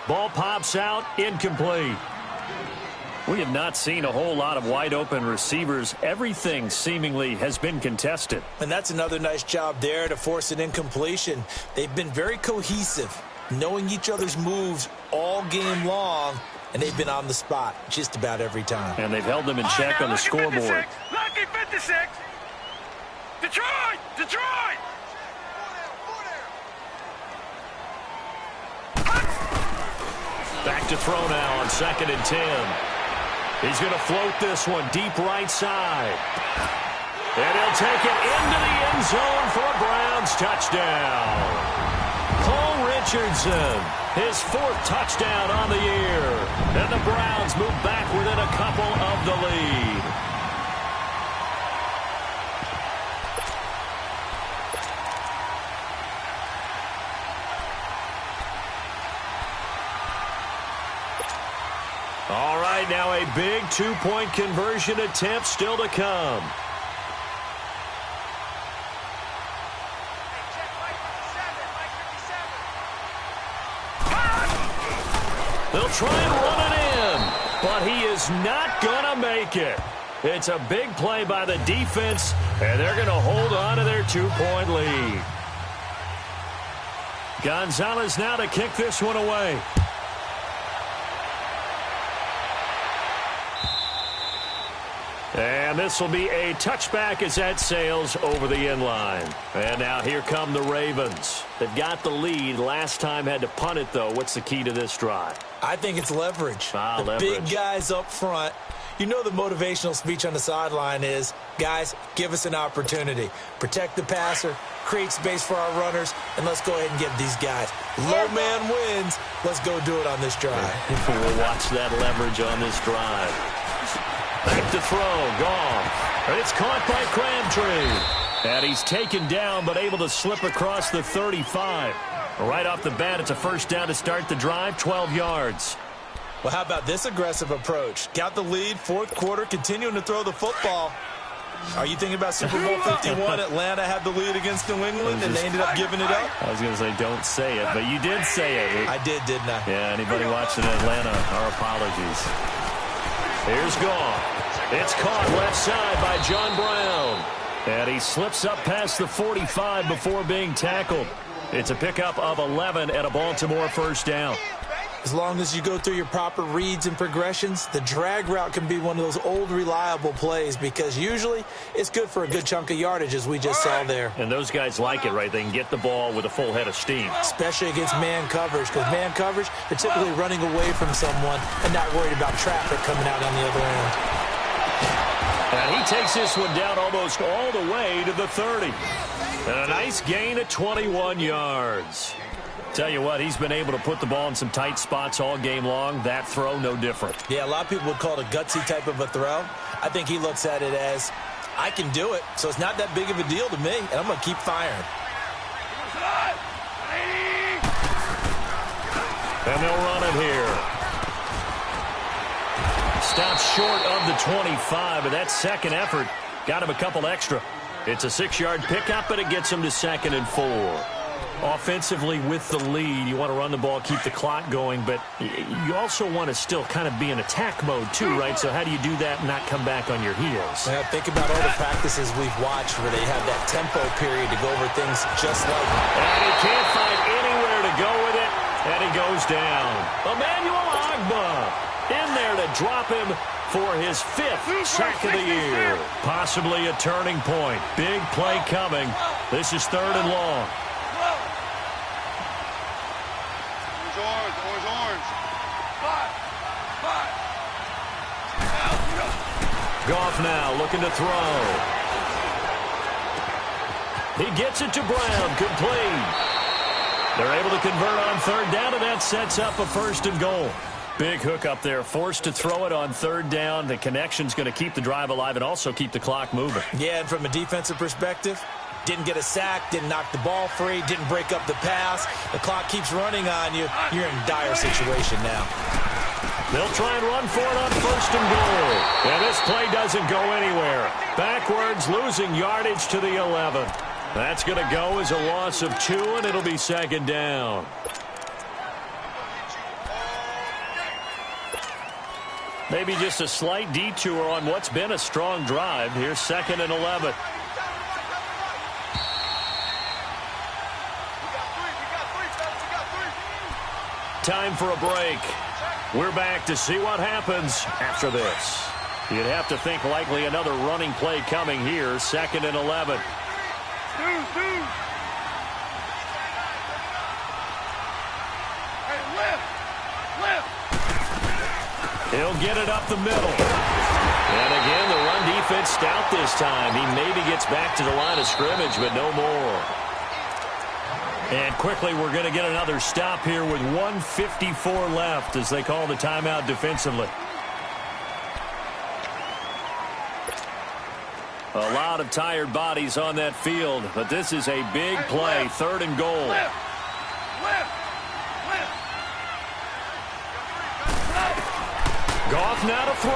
Ball pops out. Incomplete. We have not seen a whole lot of wide-open receivers. Everything seemingly has been contested. And that's another nice job there to force an incompletion. They've been very cohesive, knowing each other's moves all game long, and they've been on the spot just about every time. And they've held them in check on the scoreboard. Lucky 56. Detroit! Back to throw now on 2nd and 10. He's going to float this one deep right side. And he'll take it into the end zone for a Browns touchdown. Cole Richardson, his 4th touchdown on the year. And the Browns move back within a couple of the lead. All right, now a big 2-point conversion attempt still to come. They'll try and run it in. but he is not going to make it. It's a big play by the defense, and they're going to hold on to their 2-point lead. Gonzalez now to kick this one away. And this will be a touchback as that sails over the end line. And now here come the Ravens. They've got the lead. Last time had to punt it, though. What's the key to this drive? I think it's leverage. Leverage. Big guys up front. You know the motivational speech on the sideline is, guys, give us an opportunity. Protect the passer, create space for our runners, and let's go ahead and get these guys. Low man wins. Let's go do it on this drive. We'll watch that leverage on this drive. Back to throw, Goff. And it's caught by Crabtree. And he's taken down, but able to slip across the 35. Right off the bat, it's a first down to start the drive, 12 yards. Well, how about this aggressive approach? Got the lead, fourth quarter, continuing to throw the football. Are you thinking about Super Bowl 51? Atlanta had the lead against New England, and they ended up giving it up? I was going to say, don't say it, but you did say it. I did, didn't I? Yeah, anybody watching Atlanta, our apologies. Here's Goff. It's caught left side by John Brown. And he slips up past the 45 before being tackled. It's a pickup of 11 and a Baltimore first down. As long as you go through your proper reads and progressions, the drag route can be one of those old reliable plays because usually it's good for a good chunk of yardage, as we just saw there. And those guys like it, right? They can get the ball with a full head of steam. Especially against man coverage, because man coverage, they're typically running away from someone and not worried about traffic coming out on the other end. And he takes this one down almost all the way to the 30. And a nice gain at 21 yards. Tell you what, he's been able to put the ball in some tight spots all game long. That throw, no different. Yeah, a lot of people would call it a gutsy type of a throw. I think he looks at it as, I can do it, so it's not that big of a deal to me, and I'm going to keep firing. And they'll run it here. Stops short of the 25, but that second effort got him a couple extra. It's a 6-yard pickup, but it gets him to 2nd and 4. Offensively with the lead, you want to run the ball, keep the clock going, but you also want to still kind of be in attack mode too, right? So how do you do that and not come back on your heels? Yeah, think about all the practices we've watched where they have that tempo period to go over things just like that. And he can't find anywhere to go with it, and he goes down. Emmanuel Agba in there to drop him for his 5th sack of the year. Possibly a turning point. Big play coming. This is 3rd and long. Goff now looking to throw. He gets it to Brown, complete. They're able to convert on 3rd down, and that sets up a 1st and goal. Big hook up there, forced to throw it on 3rd down. The connection's going to keep the drive alive and also keep the clock moving. Yeah, and from a defensive perspective, didn't get a sack, didn't knock the ball free, didn't break up the pass. The clock keeps running on you. You're in a dire situation now. They'll try and run for it on 1st and goal. And this play doesn't go anywhere. Backwards, losing yardage to the 11. That's going to go as a loss of 2, and it'll be 2nd down. Maybe just a slight detour on what's been a strong drive. Here's 2nd and 11. Time for a break. We're back to see what happens after this. You'd have to think likely another running play coming here. 2nd and 11. He'll get it up the middle. And again, the run defense stout this time. He maybe gets back to the line of scrimmage, but no more. And quickly, we're going to get another stop here with 1:54 left as they call the timeout defensively. A lot of tired bodies on that field, but this is a big play, 3rd and goal. Goff now to throw.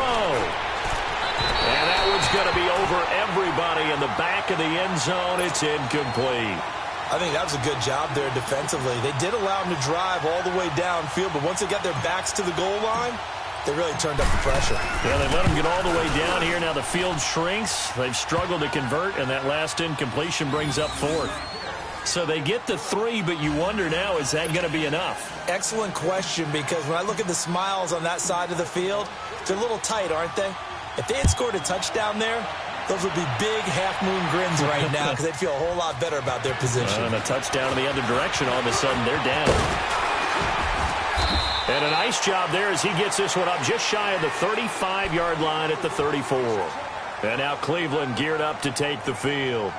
And that one's going to be over everybody in the back of the end zone. It's incomplete. I think that was a good job there defensively. They did allow him to drive all the way downfield, but once they got their backs to the goal line, They really turned up the pressure. Yeah, they let them get all the way down here. Now the field shrinks. They've struggled to convert, and that last incompletion brings up 4th. So they get the 3, but you wonder now, is that going to be enough? Excellent question, because when I look at the smiles on that side of the field, they're a little tight, aren't they? If they had scored a touchdown there, those would be big half-moon grins right now because they'd feel a whole lot better about their position. And a touchdown in the other direction, all of a sudden they're down. And a nice job there as he gets this one up just shy of the 35-yard line at the 34. And now Cleveland geared up to take the field.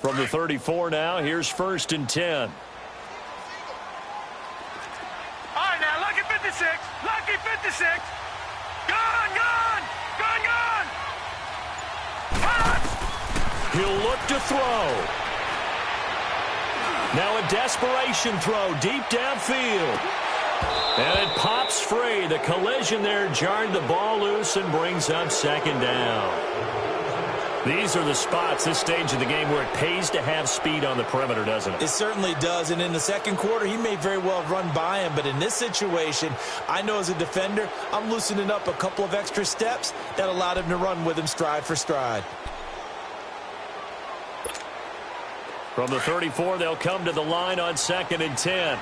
From the 34 now, here's 1st and 10. All right, now, lucky 56. Lucky 56. Gone, gone. Gone, gone. Touch. He'll look to throw. Now a desperation throw deep downfield. And it pops free. The collision there jarred the ball loose and brings up 2nd down. These are the spots, this stage of the game, where it pays to have speed on the perimeter, doesn't it? It certainly does, and in the second quarter, he may very well have run by him, but in this situation, I know as a defender, I'm loosening up a couple of extra steps that allowed him to run with him stride for stride. From the 34, they'll come to the line on 2nd and 10.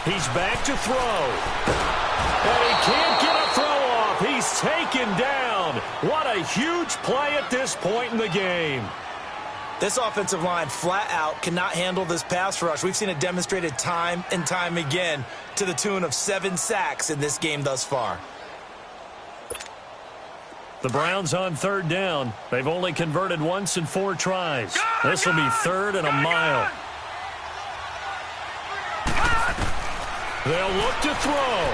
He's back to throw. And he can't get a throw off. He's taken down. What a huge play at this point in the game. This offensive line flat out cannot handle this pass rush. We've seen it demonstrated time and time again to the tune of 7 sacks in this game thus far. The Browns on 3rd down. They've only converted once in 4 tries. This will be 3rd and a mile. They'll look to throw.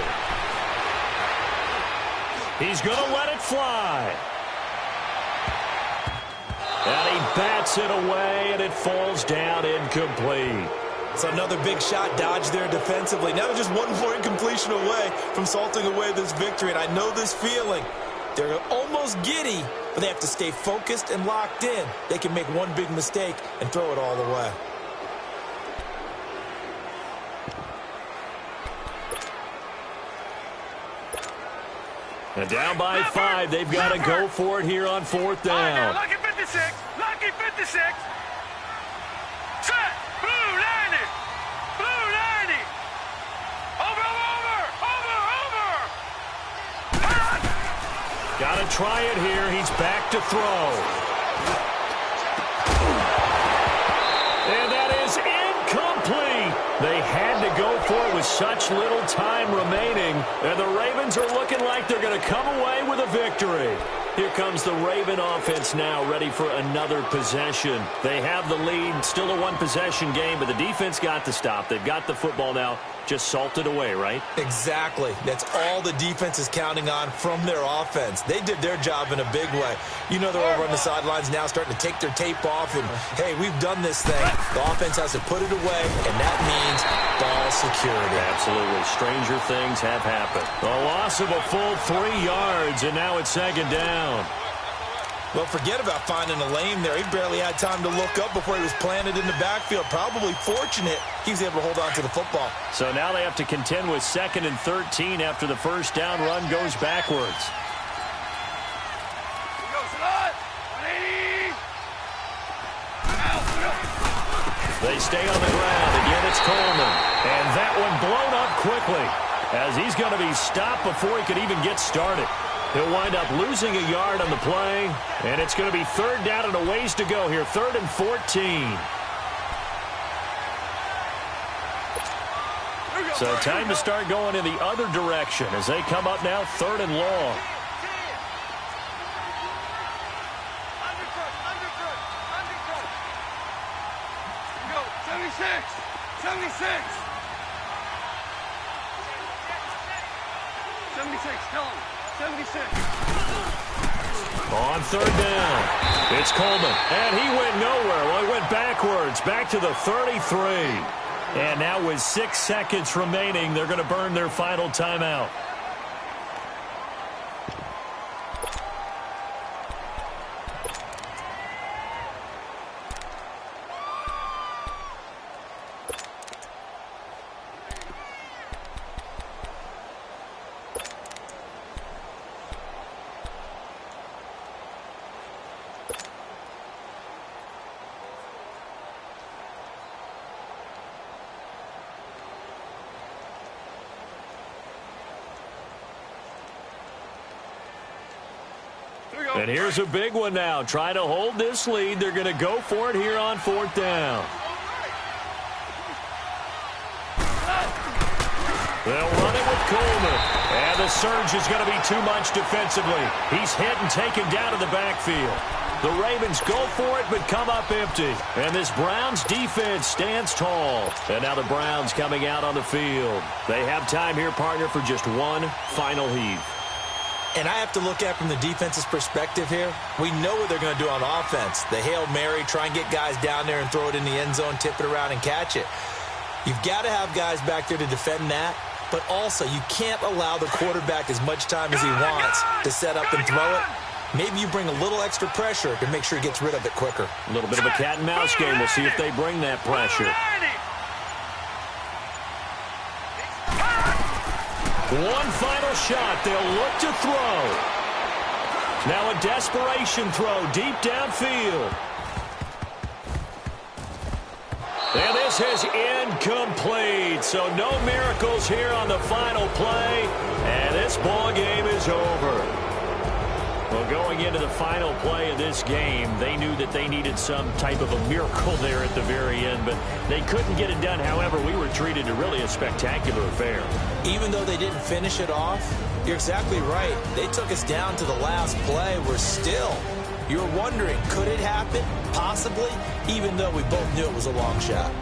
He's going to let it fly. And he bats it away, and it falls down incomplete. So another big shot dodged there defensively. Now they're just one more incompletion away from salting away this victory, and I know this feeling. They're almost giddy, but they have to stay focused and locked in. They can make one big mistake and throw it all the way. And down by 5, they've got to go for it here on 4th down. Lucky 56. Lucky 56. Set. Blue 90. Blue 90. Over, over, over, over. Got to try it here. He's back to throw. And that is incomplete. They had to go for it with such little time remaining. And the Ravens are looking like they're going to come away with a victory. Here comes the Raven offense now, ready for another possession. They have the lead, still a one-possession game, but the defense got to stop. They've got the football now, just salted away, right? Exactly. That's all the defense is counting on from their offense. They did their job in a big way. You know they're over on the sidelines now starting to take their tape off, and, hey, we've done this thing. The offense has to put it away, and that means ball security. Absolutely. Stranger things have happened. A loss of a full 3 yards, and now it's 2nd down. Well, forget about finding a lane there. He barely had time to look up before he was planted in the backfield. Probably fortunate he was able to hold on to the football. So now they have to contend with 2nd and 13 after the first down run goes backwards. They stay on the ground. Again, it's Coleman. And that one blown up quickly as he's going to be stopped before he could even get started. He'll wind up losing a yard on the play, and it's going to be 3rd down and a ways to go here, 3rd and 14. So time to start going in the other direction as they come up now 3rd and long. 76, tell him. 76. On third down, it's Coleman, and he went nowhere. Well, he went backwards, back to the 33. And now with 6 seconds remaining, they're going to burn their final timeout. And here's a big one now. Try to hold this lead. They're going to go for it here on fourth down. They'll run it with Coleman. And the surge is going to be too much defensively. He's hit and taken down to the backfield. The Ravens go for it but come up empty. And this Browns defense stands tall. And now the Browns coming out on the field. They have time here, partner, for just one final heave. And I have to look at from the defense's perspective here. We know what they're going to do on offense. The Hail Mary, try and get guys down there and throw it in the end zone, tip it around and catch it. You've got to have guys back there to defend that. But also, you can't allow the quarterback as much time as he wants to set up and throw it. Maybe you bring a little extra pressure to make sure he gets rid of it quicker. A little bit of a cat and mouse game. We'll see if they bring that pressure. One final shot. They'll look to throw. Now a desperation throw deep downfield. And this is incomplete. So no miracles here on the final play. And this ball game is over. Well, going into the final play of this game, they knew that they needed some type of a miracle there at the very end, but they couldn't get it done. However, we were treated to really a spectacular affair. Even though they didn't finish it off, you're exactly right. They took us down to the last play. You're wondering, could it happen? Possibly, even though we both knew it was a long shot.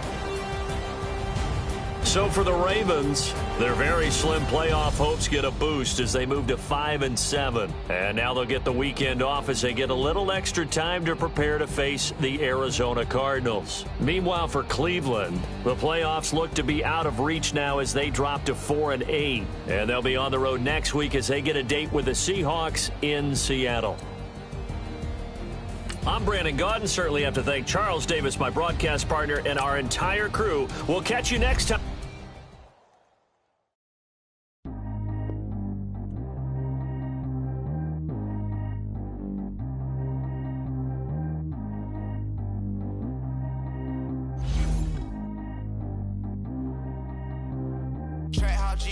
So for the Ravens, their very slim playoff hopes get a boost as they move to 5-7. And now they'll get the weekend off as they get a little extra time to prepare to face the Arizona Cardinals. Meanwhile, for Cleveland, the playoffs look to be out of reach now as they drop to 4-8. And they'll be on the road next week as they get a date with the Seahawks in Seattle. I'm Brandon Gaudin. Certainly have to thank Charles Davis, my broadcast partner, and our entire crew. We'll catch you next time.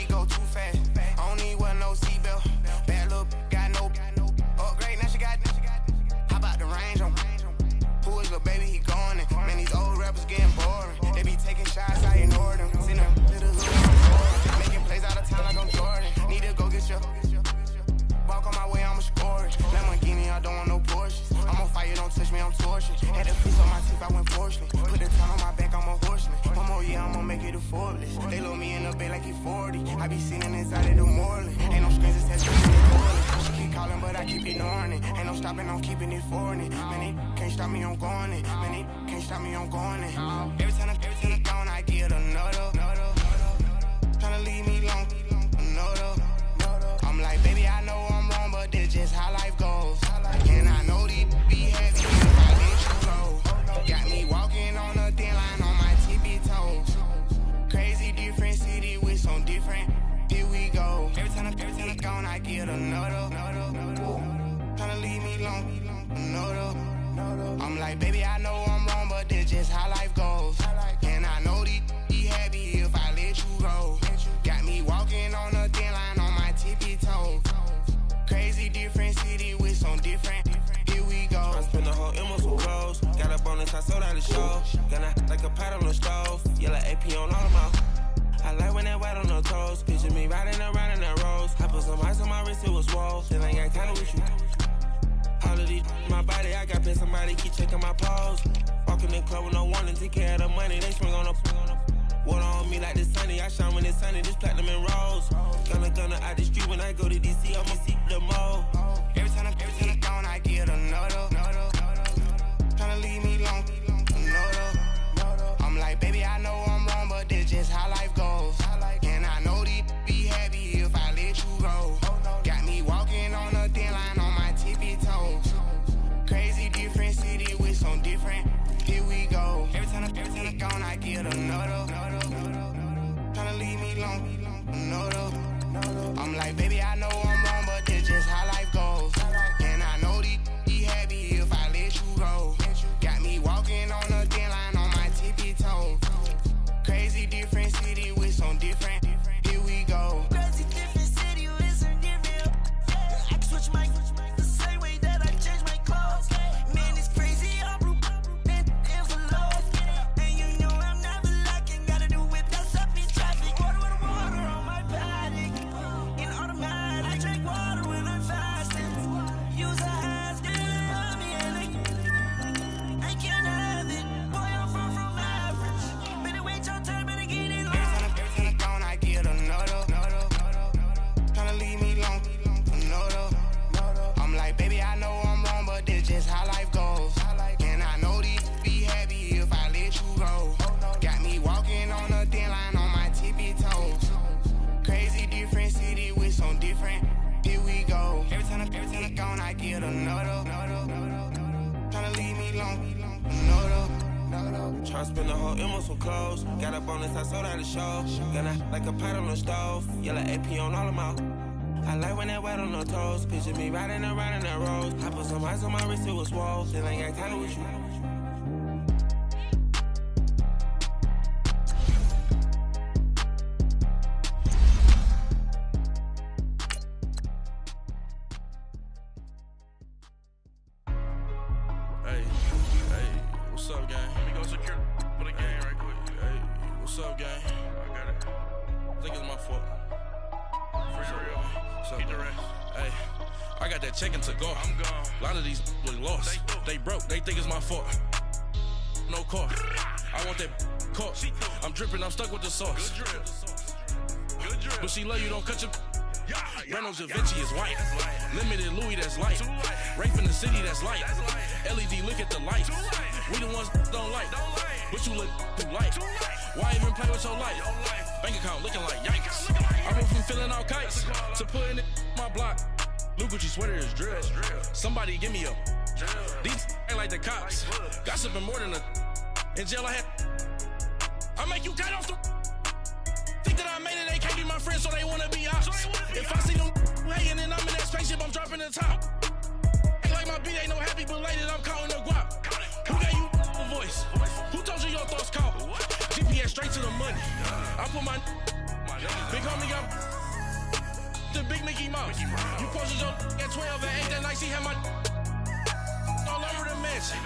Go too fast. I don't need one no seatbelt. Bad look, got no upgrade. Now she got. How about the range on? Who is the baby? He gone. Man, these old rappers getting boring. They be taking shots, I ignore them. Send them to the hood, making plays out of town like I'm Jordan. Need to go get your. Walk on my way, I'ma score it. Lamborghini, I don't want no Porsches. I'm on fire, don't touch me, I'm torching. Had a piece on my teeth, I went fortunate. Put the ton on my back, I'm a horseman. One more year, I'ma make it a Forbes. They load me in the bay like he 40. I be sitting inside of the Moreland. Ain't no screens, it's testing me in the She keep calling, but I keep ignoring it. Ain't no stopping, I'm keeping it foreign it. Man, they can't stop me, I'm going it. Man, they can't stop me, I'm going it. Every time I'm gone, I get another. Tryna leave me long, another. I'm like, baby, I know I'm wrong, but this just how life goes. And I know these be heavy if I let you go. Got me walking on a thin line on my tippy toes. Crazy different city with some different. Here we go. Every time I'm gone, I get another. Tryna leave me long, another. I'm like, baby, I know I'm wrong, but this just how life goes. And I know these be heavy if I let you go. Got me walking on a thin line on my tippy toes. Crazy different city with some different. Here we go. I spent the whole M on some clothes. Got a bonus, I sold out the show. Got like a pot on the stove. Yellow AP on all of my. I like when that white on the toes. Picture me riding around in that rose. I put some ice on my wrist, it was swole. Then I got kinda with you. All of these my body, I got pay somebody keep checking my pose. Walking in club with no warning, take care of the money, they swing on up. Water on me like the sunny, I shine when it's sunny, this platinum and rose. Gunna out the street when I go to DC, I'ma see the mo. Every time I'm gone, I get another. Tryna leave me alone, another. I'm like, baby, I know I'm wrong, but this just how life goes. And I know these be happy if I let you go. Got me walking on a thin line on my tippy toes. Crazy different city with some different. Here we go. Every time I'm gone, I get another. Tryna leave me alone, another. I'm like, baby, I know I'm wrong, but this just how life goes. And I know these be happy if I let you go. Got me walking on a thin line on my tippy toes. Crazy different city with some different. Here we go. Crazy different city with some different. I can switch my the same way that I change my clothes. Man, it's crazy. I'm blue and envelope. And you know I'm never lacking. Gotta do it. That's up in traffic. Water with water on my paddock. In automatic. I drink water when I'm fasting. Use a hands on me and I can't have it. Boy, I'm far from average. Better wait your turn, better get it. Every time I'm gone, I get another. Tryna leave me alone, another. I'm like, baby, I know I'm wrong, but this just how life goes. And I know these be happy if I let you go. Got me walking on a thin line on my tippy toes. Crazy different city with some different. Here we go. Every time I'm gone, I get another. Tryna leave me alone, another. Tryna spend the whole M on some clothes. Got up on this, I sold out the show. Gonna like a pot on the stove. Yellow AP on all of my. I like when that wet on the toes. Picture me riding around in that road. I put some ice on my wrist, it was swole. Then I got tired with you. Hey, what's up, gang? Let me go secure for the game right quick. Hey, what's up, gang? I got it. I think it's my fault. For real. Keep the rest. Hey, I got that check-in to go. I'm gone. A lot of these look lost. They broke. They think it's my fault. No car. I want that car. I'm dripping. I'm stuck with the sauce. Good drip. But she love you. Don't cut your. Reynolds Da Vinci is white. Limited Louis, that's light. Rape in the city, that's light. LED, look at the lights. We the ones don't like. But you look too light. Why even play with your life? Bank account looking like yikes. I went from filling out kites to putting it in my block. Blue Gucci sweater is drill. Somebody give me a. These ain't like the cops. Gossiping more than a. In jail I had. I make you cut off the. Think that I made it, they can't be my friends, so they wanna be ops. If I see them hating and I'm in that spaceship, I'm dropping the top. Ain't like my beat ain't no happy, but later I'm counting the guap. Who gave you a voice? Who told you your thoughts count? GPS straight to the money. I put my big homie up the big Mickey Mouse. You posted your at 12 and 8 that night, she had my all over the mansion.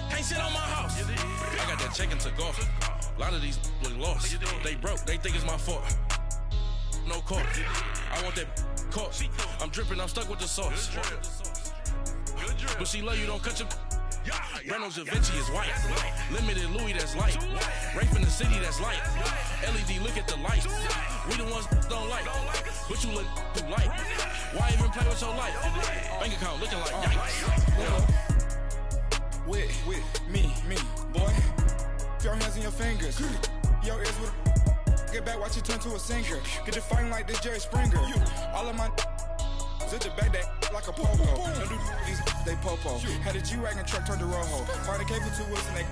Can't sit on my house. I got that check-in to go. A lot of these look lost. They broke. They think it's my fault. No car. I want that car. I'm dripping. I'm stuck with the sauce. But she love you. Don't cut your. Reynolds Da Vinci is white. Limited Louis, that's light. Rape in the city, that's light. LED, look at the lights. We the ones don't like. But you look too light. Why even play with your life? Bank account looking like yikes. With me, boy. Your hands and your fingers. Your ears with a. Get back, watch you turn to a singer. Get to fighting like this Jerry Springer. All of my. Zip the back that like a popo. Don't do these, they popo. Had a G-Wagon truck turned to Rojo. Find a cable 2 wheels and they.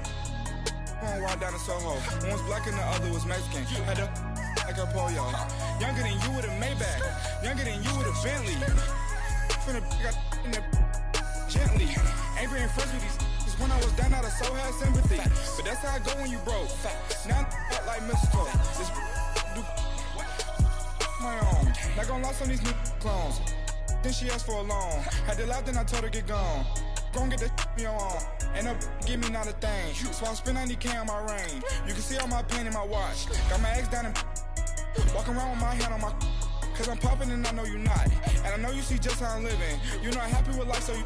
Going wild down in Soho. One was black and the other was Mexican. Had a. Like a polio. Younger than you with a Maybach. Younger than you with a Bentley. Finna got in the. Gently. Ain't being friends with these. When I was down, I so had sympathy. But that's how I go when you broke. Now I'm like Mexico. This do my own. Not gonna lie on these new clones. Then she asked for a loan. Had to laugh, then I told her get gone. Gon' get that me on. Ain't no give me not a thing. So I spend 90K on my ring. You can see all my pain in my watch. Got my ex down and walking around with my hand on my. Cause I'm popping and I know you not. And I know you see just how I'm living. You're not happy with life, so you.